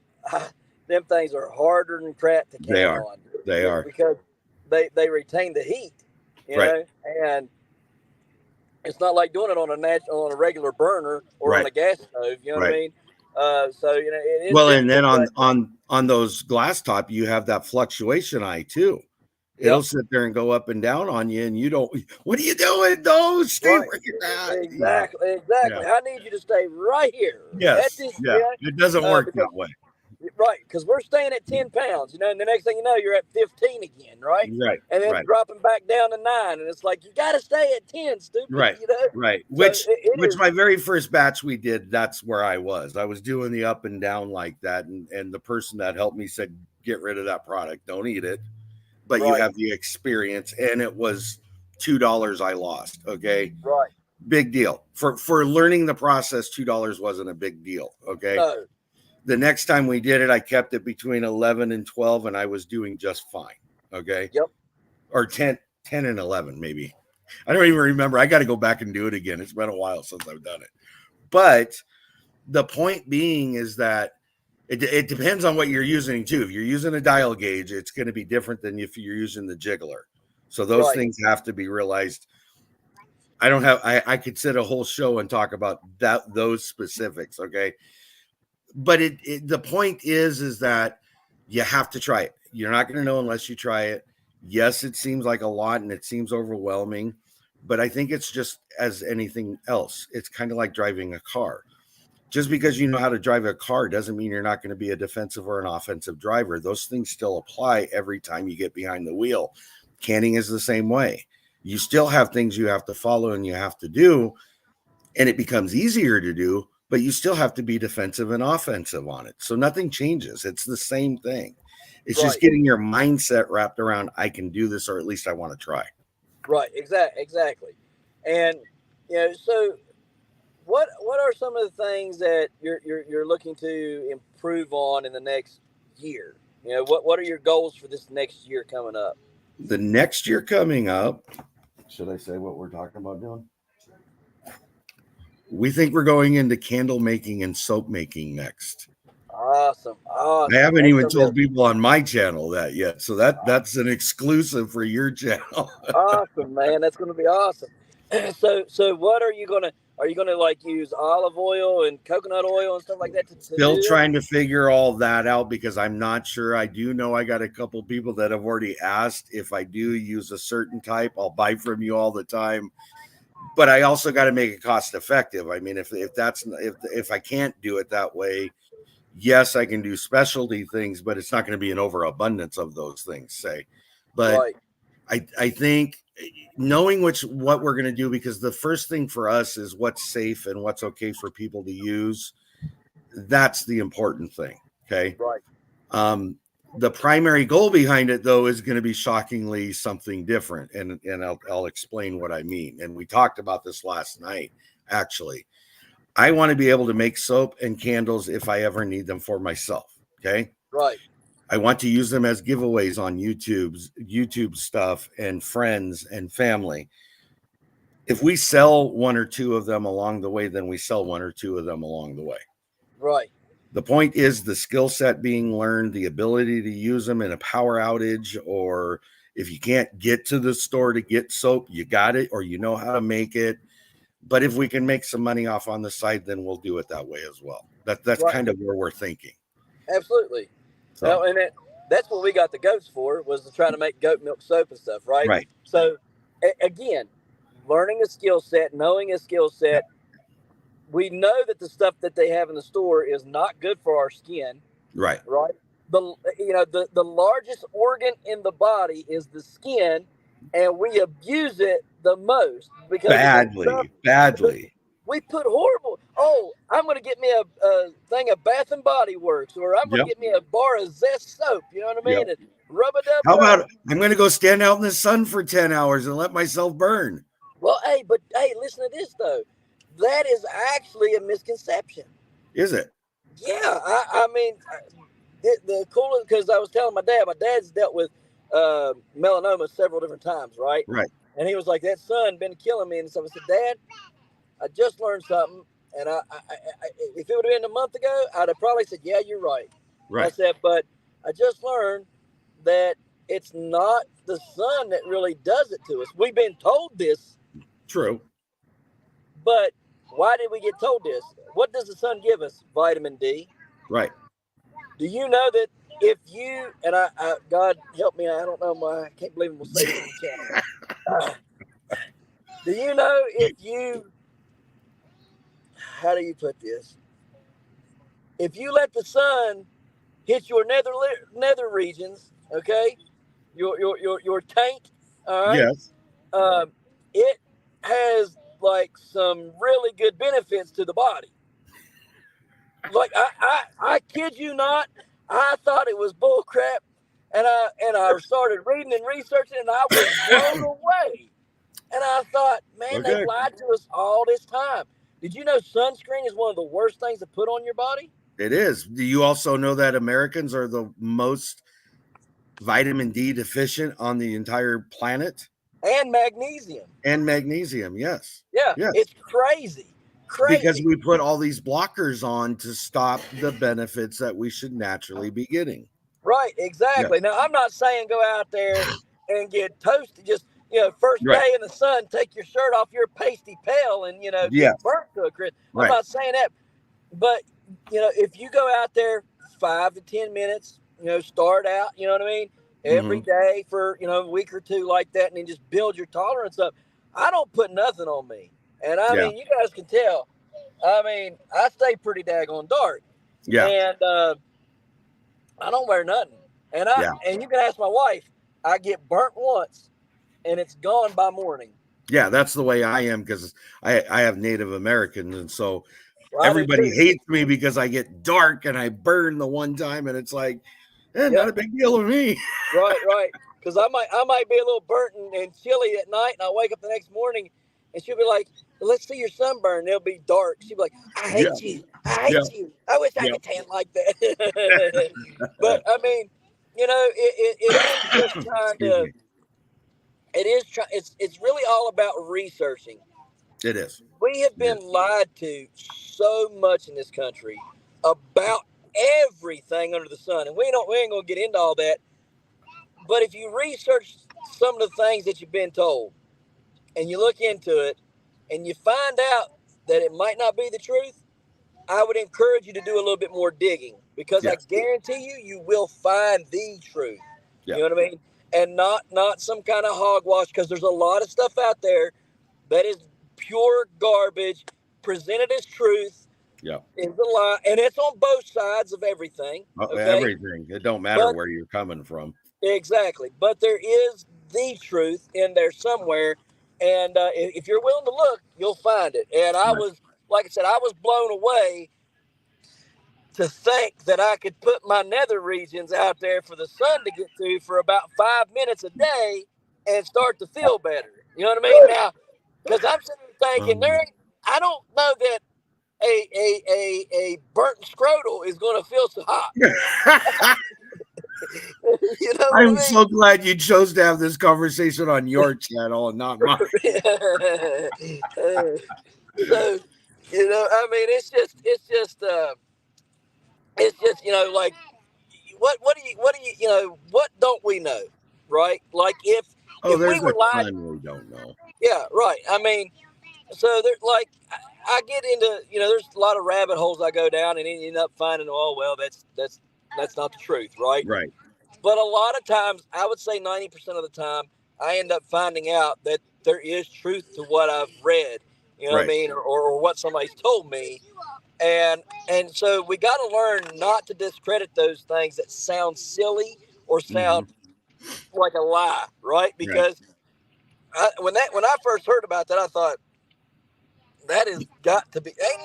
them things are harder than crap to They can are. on. They are. Because they retain the heat, you Right. know, and it's not like doing it on a regular burner or on Right. a gas stove. You know what I Right. mean? So it is Well, and then difficult. on those glass top, you have that fluctuation eye too. It'll Yep. sit there and go up and down on you, and you don't. What are you doing? No, stay Right. where you're at. Exactly. Yeah. Exactly. I need you to stay right here at Yes. this. Yeah. It doesn't work Because that way. right, because we're staying at 10 pounds, you know, and the next thing you know, you're at 15 again, right? Right. And then Right. dropping back down to 9, and it's like you got to stay at 10, stupid. Right. You know, Right. so Which it is my very first batch we did, that's where I was. I was doing the up and down like that, and the person that helped me said, "Get rid of that product. Don't eat it." But you right, have the experience, and it was $2 I lost. Okay. right. Big deal for learning the process. $2 wasn't a big deal. Okay. No, The next time we did it, I kept it between 11 and 12, and I was doing just fine. Okay. yep, Or 10 and 11 maybe. I don't even remember. I got to go back and do it again. It's been a while since I've done it. But the point being is that it depends on what you're using too. If you're using a dial gauge, it's going to be different than if you're using the jiggler. So those right, things have to be realized. I could sit a whole show and talk about those specifics. Okay. But the point is that you have to try it. You're not going to know unless you try it. Yes, it seems like a lot and it seems overwhelming, but I think it's just as anything else. It's kind of like driving a car. Just because you know how to drive a car doesn't mean you're not going to be a defensive or an offensive driver. Those things still apply every time you get behind the wheel. Canning is the same way. You still have things you have to follow and you have to do, and it becomes easier to do, but you still have to be defensive and offensive on it. So nothing changes. It's the same thing. It's just right, getting your mindset wrapped around, I can do this, or at least I want to try. right. Exactly. And so what are some of the things that you're looking to improve on in the next year? You know, what are your goals for this next year coming up? The next year coming up, should I say what we're talking about doing? We think we're going into candle making and soap making next. Awesome. I haven't even told people on my channel that yet. So that's an exclusive for your channel. Awesome, man. That's going to be awesome. So what are you gonna like use olive oil and coconut oil and stuff like that to Still do trying to figure all that out because I'm not sure. I do know I got a couple people that have already asked if I do use a certain type. I'll buy from you all the time, but I also got to make it cost effective. I mean, if I can't do it that way, yes, I can do specialty things, but it's not going to be an overabundance of those things, say. But right, I think knowing what we're going to do, because the first thing for us is what's safe and what's okay for people to use. That's the important thing. Okay. right, The primary goal behind it, though, is going to be shockingly something different. And I'll explain what I mean. And we talked about this last night, actually. I want to be able to make soap and candles if I ever need them for myself. Okay. right, I want to use them as giveaways on YouTube stuff and friends and family. If we sell one or two of them along the way, then we sell one or two of them along the way. right, The point is the skill set being learned, the ability to use them in a power outage, or if you can't get to the store to get soap, you got it, or you know how to make it. But if we can make some money off on the side, then we'll do it that way as well. That's right. kind of where we're thinking. Absolutely. So, And that's what we got the goats for, was to try to make goat milk soap and stuff, right? right. So again, learning a skill set, knowing a skill set. We know that the stuff that they have in the store is not good for our skin. Right. Right. The largest organ in the body is the skin, and we abuse it the most because badly. We put horrible. Oh, I'm going to get me a thing of Bath and Body Works, or I'm going to get me a bar of Zest soap. You know what I mean? Yep. And rub it up. How about I'm going to go stand out in the sun for 10 hours and let myself burn? Well, hey, listen to this though. That is actually a misconception. Is it? Yeah, I mean, the coolest, because I was telling my dad's dealt with melanoma several different times, right? Right. And he was like, that sun been killing me. And so I said, Dad, I just learned something. And I if it would have been a month ago, I'd have probably said, yeah, you're right. Right. I said, but I just learned that it's not the sun that really does it to us. We've been told this, True. but why did we get told this? What does the sun give us? Vitamin D. Right. Do you know that if you, and God help me, I don't know, I can't believe I'm going to say this on the channel. Do you know if you, how do you put this? If you let the sun hit your nether regions, okay, your taint, all right, Yes. it has like some really good benefits to the body. Like I kid you not, I thought it was bull crap, and I started reading and researching, and I was blown away. And I thought, man, they've Okay. lied to us all this time. Did you know sunscreen is one of the worst things to put on your body? It is. Do you also know that Americans are the most vitamin D deficient on the entire planet? And magnesium. And magnesium, yes. Yeah, Yes. it's crazy. Because Crazy. we put all these blockers on to stop the benefits that we should naturally be getting. Right, Yeah. exactly. Now, I'm not saying go out there and get toasted. Just, first Right. day in the sun, take your shirt off, you're pasty pale, and, Yeah. get burnt to a crisp. I'm Right. not saying that. But, if you go out there 5 to 10 minutes, start out, you know what I mean? Every day for, a week or two like that, and then just build your tolerance up. I don't put nothing on me. And I Yeah. mean, you guys can tell. I mean, I stay pretty daggone dark. Yeah. And I don't wear nothing. And Yeah. and you can ask my wife, I get burnt once and it's gone by morning. Yeah, that's the way I am because I have Native Americans, and so Well, I do everybody too. hates me because I get dark and I burn the one time, and it's like, not Yep. a big deal to me. Right. Because I might be a little burnt and chilly at night, and I wake up the next morning, and she'll be like, "Let's see your sunburn." And it'll be dark. She'll be like, "I Yeah. hate you. I Yeah. hate you. I wish I Yeah. could tan like that." But I mean, it is just trying Excuse to. me. It is It's really all about researching. It is. We have It been is. lied to so much in this country about everything under the sun, and we ain't gonna get into all that. But if you research some of the things that you've been told, and you look into it, and you find out that it might not be the truth, I would encourage you to do a little bit more digging, because I Yes. guarantee you will find the truth. Yeah. You know what I mean? And not some kind of hogwash, because there's a lot of stuff out there that is pure garbage presented as truth. Yeah. Is a lie, and it's on both sides of everything. Okay, Everything. It don't matter but where you're coming from. exactly, but there is the truth in there somewhere, and if you're willing to look, you'll find it. And I Right. was, like I said, I was blown away to think that I could put my nether regions out there for the sun to get to for about 5 minutes a day and start to feel better. You know what I mean? Now, because I'm sitting there thinking, I don't know that a burnt scrotal is going to feel so hot. You know what I I'm mean? so glad you chose to have this conversation on your channel and not mine. So, I mean, it's just, like, what don't we know, right? Like if we There's a were lied, ton we don't know. yeah, right. I mean, so there, like, I get into, there's a lot of rabbit holes I go down, and then you end up finding, oh well, that's not the truth, right? Right. But a lot of times, I would say 90% of the time, I end up finding out that there is truth to what I've read. You know what I Right. mean, or what somebody's told me, and so we got to learn not to discredit those things that sound silly or sound like a lie, right? Right. Because when I first heard about that, I thought that has got to be ain't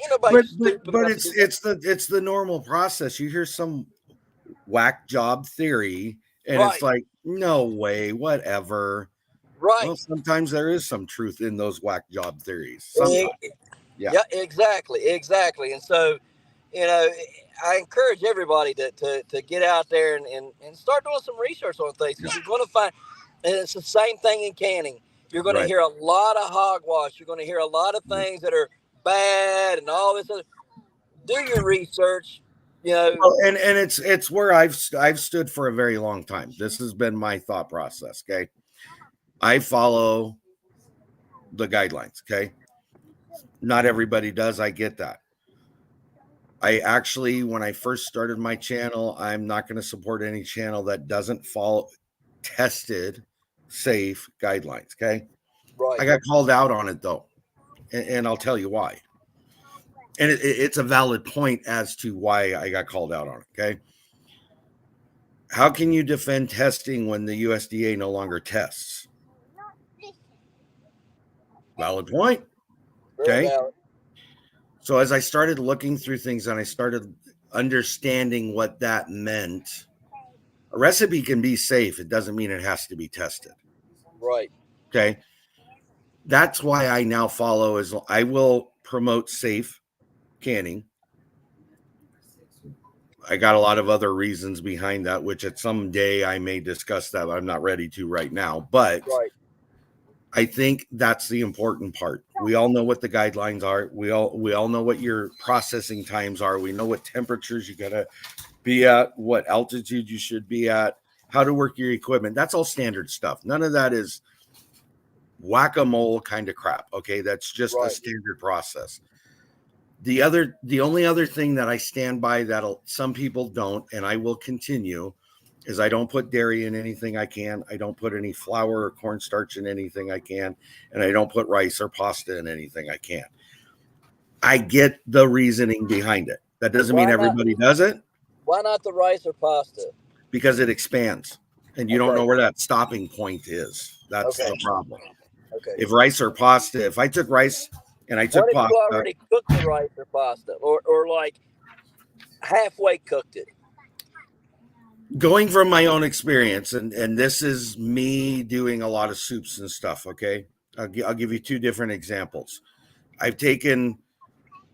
nobody stupid But enough to do that. it's the normal process. You hear some whack job theory, and it's Right, like, no way, whatever. right. Well, sometimes there is some truth in those whack job theories. Eh, Sometimes. Yeah. Yeah, exactly. And so, I encourage everybody to get out there and start doing some research on things, because you're going to find, and it's the same thing in canning. You're going to Right. hear a lot of hogwash. You're going to hear a lot of things that are bad and all this other. Do your research. You know, Well, and it's where I've stood for a very long time. This has been my thought process. Okay, I follow the guidelines. Okay, not everybody does. I get that. I actually, when I first started my channel, I'm not going to support any channel that doesn't follow tested, safe guidelines. Okay, right, I got called out on it though, and I'll tell you why. And it's a valid point as to why I got called out on it. Okay. How can you defend testing when the USDA no longer tests? Valid point. very Okay. valid. So as I started looking through things and I started understanding what that meant, a recipe can be safe. It doesn't mean it has to be tested. Right, Okay. That's why I now follow is I will promote safe canning. I got a lot of other reasons behind that, which at some day I may discuss that. I'm not ready to right now, but right, I think that's the important part. We all know what the guidelines are. We all know what your processing times are. We know what temperatures you gotta be at, what altitude you should be at, how to work your equipment. That's all standard stuff. None of that is whack-a-mole kind of crap. Okay, that's just a right, standard process. The only other thing that I stand by that some people don't, and I will continue, is I don't put dairy in anything I can. I don't put any flour or cornstarch in anything I can, and I don't put rice or pasta in anything I can. I get the reasoning behind it. That doesn't mean Why not? everybody does it, Why not the rice or pasta? because it expands, and you don't Okay, know where that stopping point is. That's okay, the problem. okay. If rice or pasta, if I took rice and I What took if you pasta, already cooked the rice or pasta, or like halfway cooked it? going from my own experience, and this is me doing a lot of soups and stuff. Okay, I'll give you two different examples. I've taken,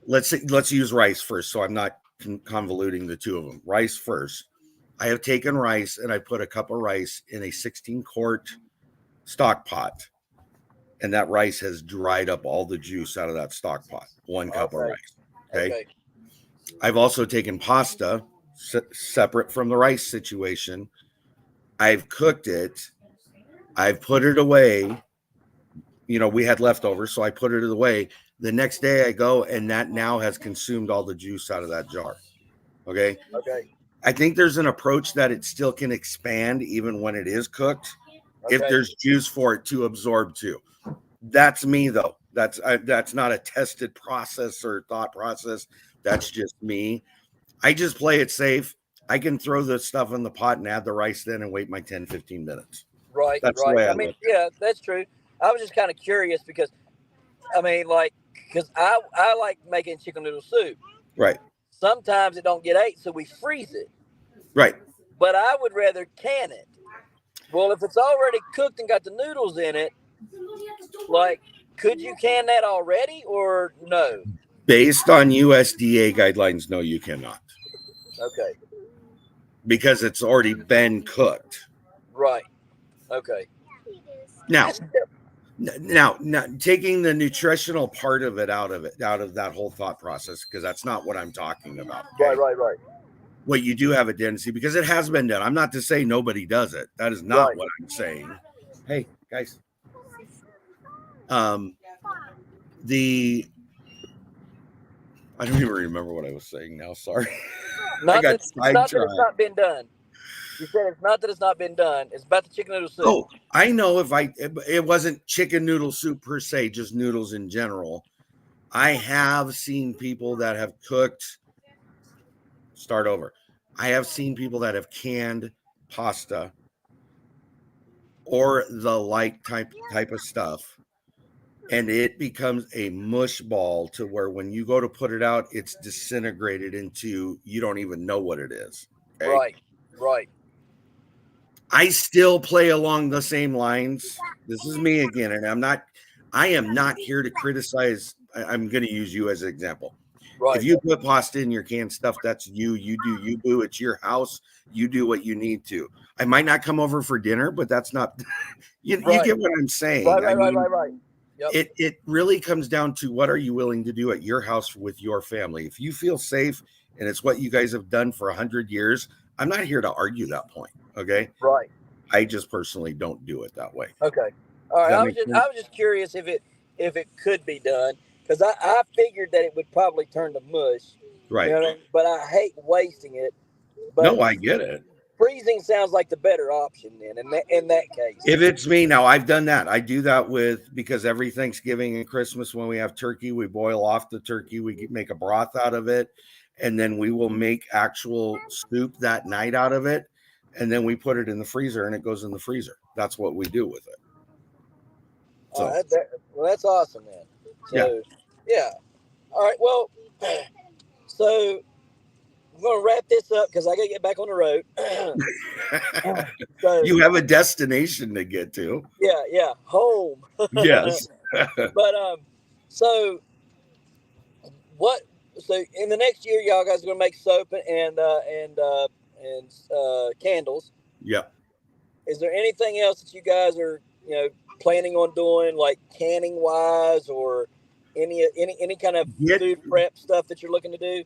let's use rice first, so I'm not convoluting the two of them. Rice first. I have taken rice and I put a cup of rice in a 16-quart stock pot, and that rice has dried up all the juice out of that stock pot. 1 cup of Okay, rice. Okay. okay, I've also taken pasta separate from the rice situation. I've cooked it. I've put it away. We had leftovers, so I put it away. The next day I go, and that now has consumed all the juice out of that jar. Okay. okay, I think there's an approach that it still can expand even when it is cooked, if okay. there's juice for it to absorb too. That's me though. That's not a tested process or thought process. That's just me. I just play it safe. I can throw the stuff in the pot and add the rice then and wait my 10-15 minutes. Right, That's the right. way I I mean, look at it. yeah, that's true. I was just kind of curious because I mean, like, because I like making chicken noodle soup. Right. Sometimes it don't get ate, so we freeze it. Right. But I would rather can it. Well, if it's already cooked and got the noodles in it, like, could you can that already or no? Based on USDA guidelines, no, you cannot, Okay, because it's already been cooked. right. Okay. Now, taking the nutritional part of it out of that whole thought process, because that's not what I'm talking about. Okay? Right. What you do have a tendency, because it has been done. I'm not to say nobody does it. That is not what I'm saying. Hey, guys. I don't even remember what I was saying now. Sorry. Not that it's not been done. You said it's not that it's not been done. It's about the chicken noodle soup. Oh, I know it wasn't chicken noodle soup per se, just noodles in general. I have seen people that have cooked. Start over. I have seen people that have canned pasta or the like type of stuff, and it becomes a mush ball to where when you go to put it out, it's disintegrated into, you don't even know what it is. Okay? Right. I still play along the same lines. This is me again, and I am not here to criticize. I'm going to use you as an example. Right. If you put pasta in your canned stuff, that's you. You do you, boo. It's your house. You do what you need to. I might not come over for dinner, but that's not. You get what I'm saying. Right. Yep. It really comes down to what are you willing to do at your house with your family. If you feel safe and it's what you guys have done for 100 years, I'm not here to argue that point. Okay. Right. I just personally don't do it that way. Okay. All right. That I makes sense? was just curious if it could be done, because I figured that it would probably turn to mush. Right. You know what I mean? But I hate wasting it. But No, I get it. freezing sounds like the better option then in that case. If it's me, now I've done that. I do that because every Thanksgiving and Christmas when we have turkey, we boil off the turkey, we make a broth out of it, and then we will make actual soup that night out of it, and then we put it in the freezer and it goes in the freezer. That's what we do with it. So well, that's awesome, man. So yeah. All right. Well, so I'm going to wrap this up because I got to get back on the road. So, you have a destination to get to. Yeah, home. Yes. But so what? So in the next year, y'all guys are going to make soap and candles. Yep. Is there anything else that you guys are planning on doing, like canning wise, or any kind of food prep stuff that you're looking to do?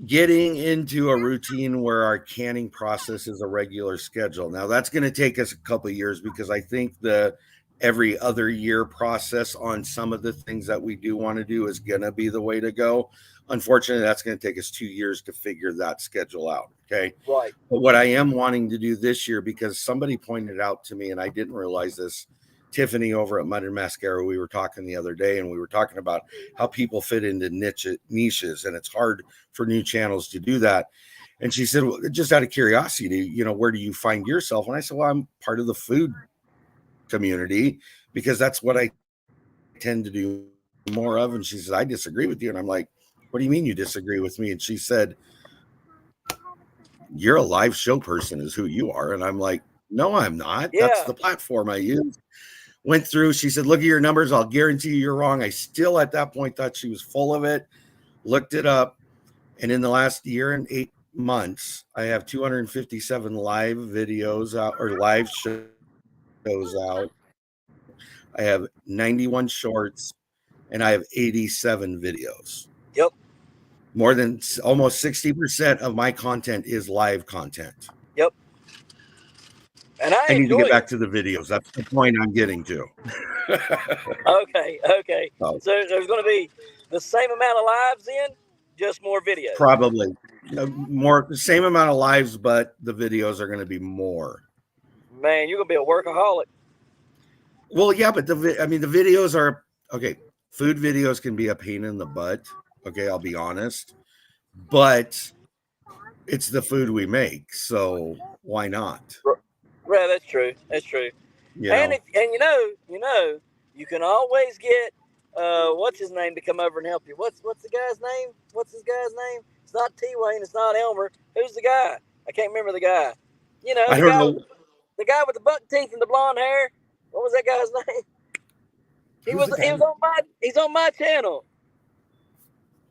Getting into a routine where our canning process is a regular schedule. Now that's going to take us a couple of years, because I think the every other year process on some of the things that we do want to do is going to be the way to go. Unfortunately, that's going to take us 2 years to figure that schedule out. Okay. Right. But what I am wanting to do this year, because somebody pointed out to me, and I didn't realize this, Tiffany over at Mud and Mascara, we were talking the other day, and we were talking about how people fit into niches, and it's hard for new channels to do that. And she said, well, just out of curiosity, where do you find yourself? And I said, well, I'm part of the food community because that's what I tend to do more of. And she said, I disagree with you. And I'm like, what do you mean you disagree with me? And she said, you're a live show person is who you are. And I'm like, no, I'm not. Yeah. That's the platform I use. Went through, she said, look at your numbers. I'll guarantee you're wrong. I still at that point thought she was full of it. Looked it up. And in the last year and 8 months, I have 257 live videos out, or live shows out. I have 91 shorts, and I have 87 videos. Yep. More than almost 60% of my content is live content. Yep. And I need to get back to the videos. That's the point I'm getting to. Okay. So there's going to be the same amount of lives in, just more videos. Probably more, the same amount of lives, but the videos are going to be more. Man, you're going to be a workaholic. Well, yeah, but the videos are okay. Food videos can be a pain in the butt. Okay, I'll be honest, but it's the food we make, so why not? Right, that's true. And you can always get what's his name to come over and help you. What's the guy's name? It's not T Wayne. It's not Elmer. Who's the guy? I can't remember the guy. I don't know. The guy with the buck teeth and the blonde hair. What was that guy's name? He's on my channel.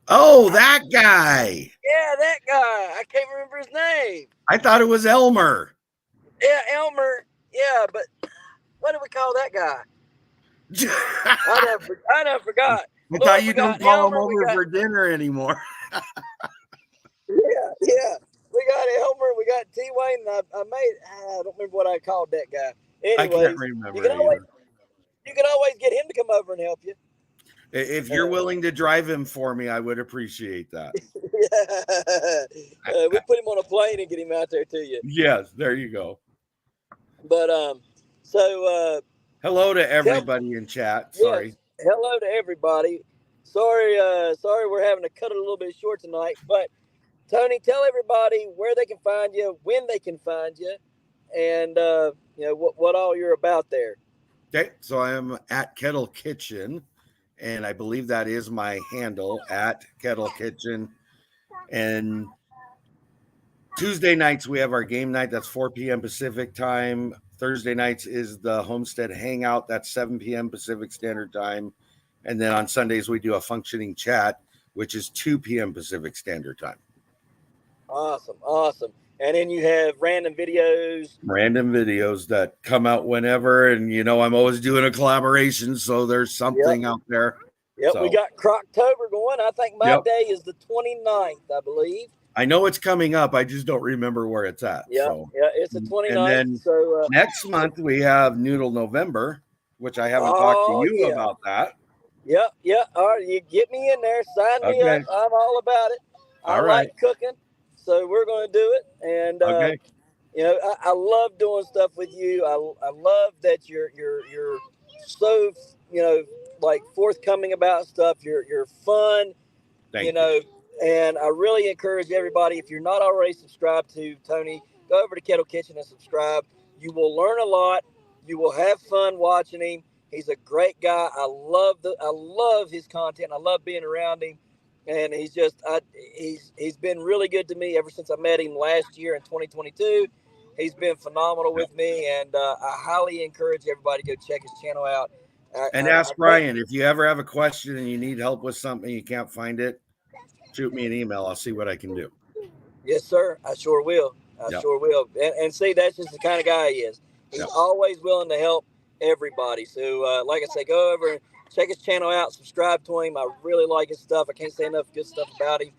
Oh, that guy. Yeah, that guy. I can't remember his name. I thought it was Elmer. Yeah, Elmer. Yeah, but what do we call that guy? I never forgot. I thought you don't call him over for dinner anymore. Yeah. We got Elmer. We got T Wayne. I don't remember what I called that guy. Anyways, I can't remember. You can always get him to come over and help you. If you're willing to drive him for me, I would appreciate that. We put him on a plane and get him out there to you. Yes, there you go. But hello to everybody in chat. Sorry. Yes, hello to everybody. Sorry we're having to cut it a little bit short tonight. But Tony, tell everybody where they can find you, when they can find you, and what all you're about there. Okay, so I am at Kettle Kitchen, and I believe that is my handle, at Kettle Kitchen. And Tuesday nights we have our game night. That's 4 p.m. Pacific time. Thursday nights is the Homestead Hangout. That's 7 p.m. Pacific Standard Time. And then on Sundays we do a functioning chat, which is 2 p.m. Pacific Standard Time. Awesome. And then you have random videos that come out whenever. And, I'm always doing a collaboration. So there's something out there. Yep. So. We got Croctober going. I think my day is the 29th, I believe. I know it's coming up. I just don't remember where it's at. Yeah, So, yeah, it's the and 29th. then So next month we have Noodle November, which I haven't talked to you yeah. about that. Yeah. All right, you get me in there, sign me up. Okay. I'm all about it. I All right. like cooking, so we're going to do it. And Okay. you know, I love doing stuff with you. I love that you're so, you know, like forthcoming about stuff. You're fun, Thank you. know, and I really encourage everybody, if you're not already subscribed to Tony, go over to Kettle Kitchen and subscribe. You will learn a lot. You will have fun watching him. He's a great guy. I love his content. I love being around him, and he's been really good to me ever since I met him last year in 2022. He's been phenomenal with me, and I highly encourage everybody to go check his channel out. And ask Brian, if you ever have a question and you need help with something, you can't find it, shoot me an email. I'll see what I can do. Yes, sir. I sure will. Sure will. And see, that's just the kind of guy he is. He's always willing to help everybody. So, like I say, go over and check his channel out. Subscribe to him. I really like his stuff. I can't say enough good stuff about him.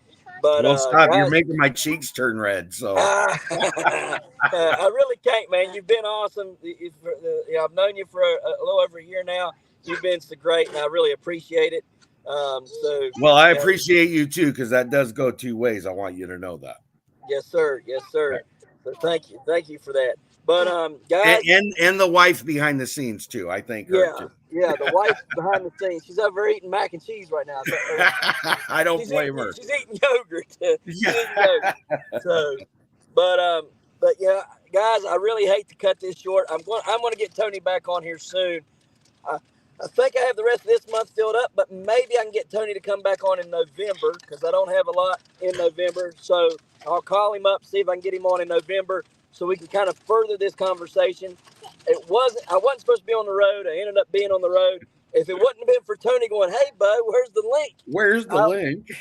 But well, stop. guys, you're making my cheeks turn red. So I really can't, man. You've been awesome. I've known you for a little over a year now. You've been so great, and I really appreciate it. Well, I appreciate you too, because that does go two ways. I want you to know that. Yes, sir. Yes, sir. So thank you for that. But guys, and the wife behind the scenes too. I thank her too. Yeah, the wife behind the scenes. She's over eating mac and cheese right now. So, I don't blame her. She's eating yogurt. So, but yeah, guys, I really hate to cut this short. I'm going to get Tony back on here soon. I think I have the rest of this month filled up, but maybe I can get Tony to come back on in November because I don't have a lot in November. So I'll call him up, see if I can get him on in November so we can kind of further this conversation. I wasn't supposed to be on the road. I ended up being on the road. If it wouldn't have been for Tony going, "Hey, bud, where's the link?"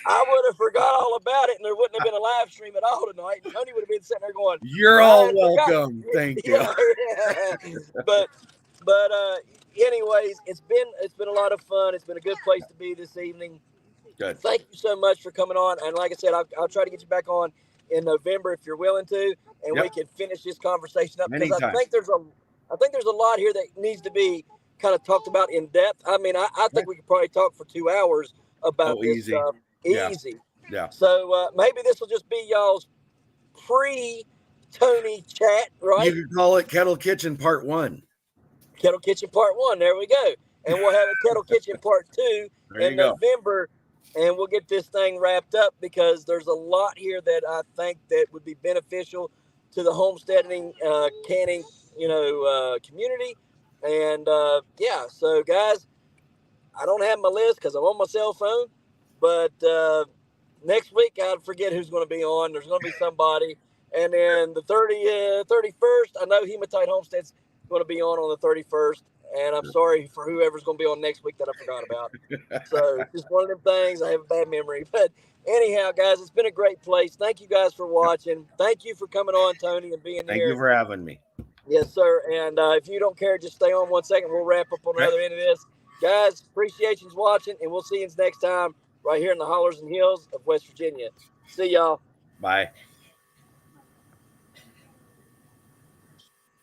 I would have forgot all about it, and there wouldn't have been a live stream at all tonight. Tony would have been sitting there going, "You're all welcome, thank you." But anyways, it's been a lot of fun. It's been a good place to be this evening. Good. Thank you so much for coming on. And like I said, I'll try to get you back on in November if you're willing to, and we can finish this conversation up because I think there's a lot here that needs to be kind of talked about in depth. I mean, I think we could probably talk for 2 hours about this stuff. Easy. Yeah. So maybe this will just be y'all's pre-Tony chat, right? You could call it Kettle Kitchen Part 1. Kettle Kitchen Part 1. There we go. And we'll have a Kettle Kitchen Part 2 in November, and we'll get this thing wrapped up because there's a lot here that I think that would be beneficial to the homesteading, canning, community. And so guys, I don't have my list because I'm on my cell phone, but next week I forget who's going to be on. There's going to be somebody. And then the 31st, I know Hematite Homestead's going to be on the 31st. And I'm sorry for whoever's going to be on next week that I forgot about. So just one of them things. I have a bad memory. But anyhow, guys, it's been a great place. Thank you guys for watching. Thank you for coming on, Tony, and being here. Thank you for having me. Yes, sir. And if you don't care, just stay on 1 second. We'll wrap up on the other end of this. Guys, appreciations watching, and we'll see you next time right here in the hollers and hills of West Virginia. See y'all. Bye.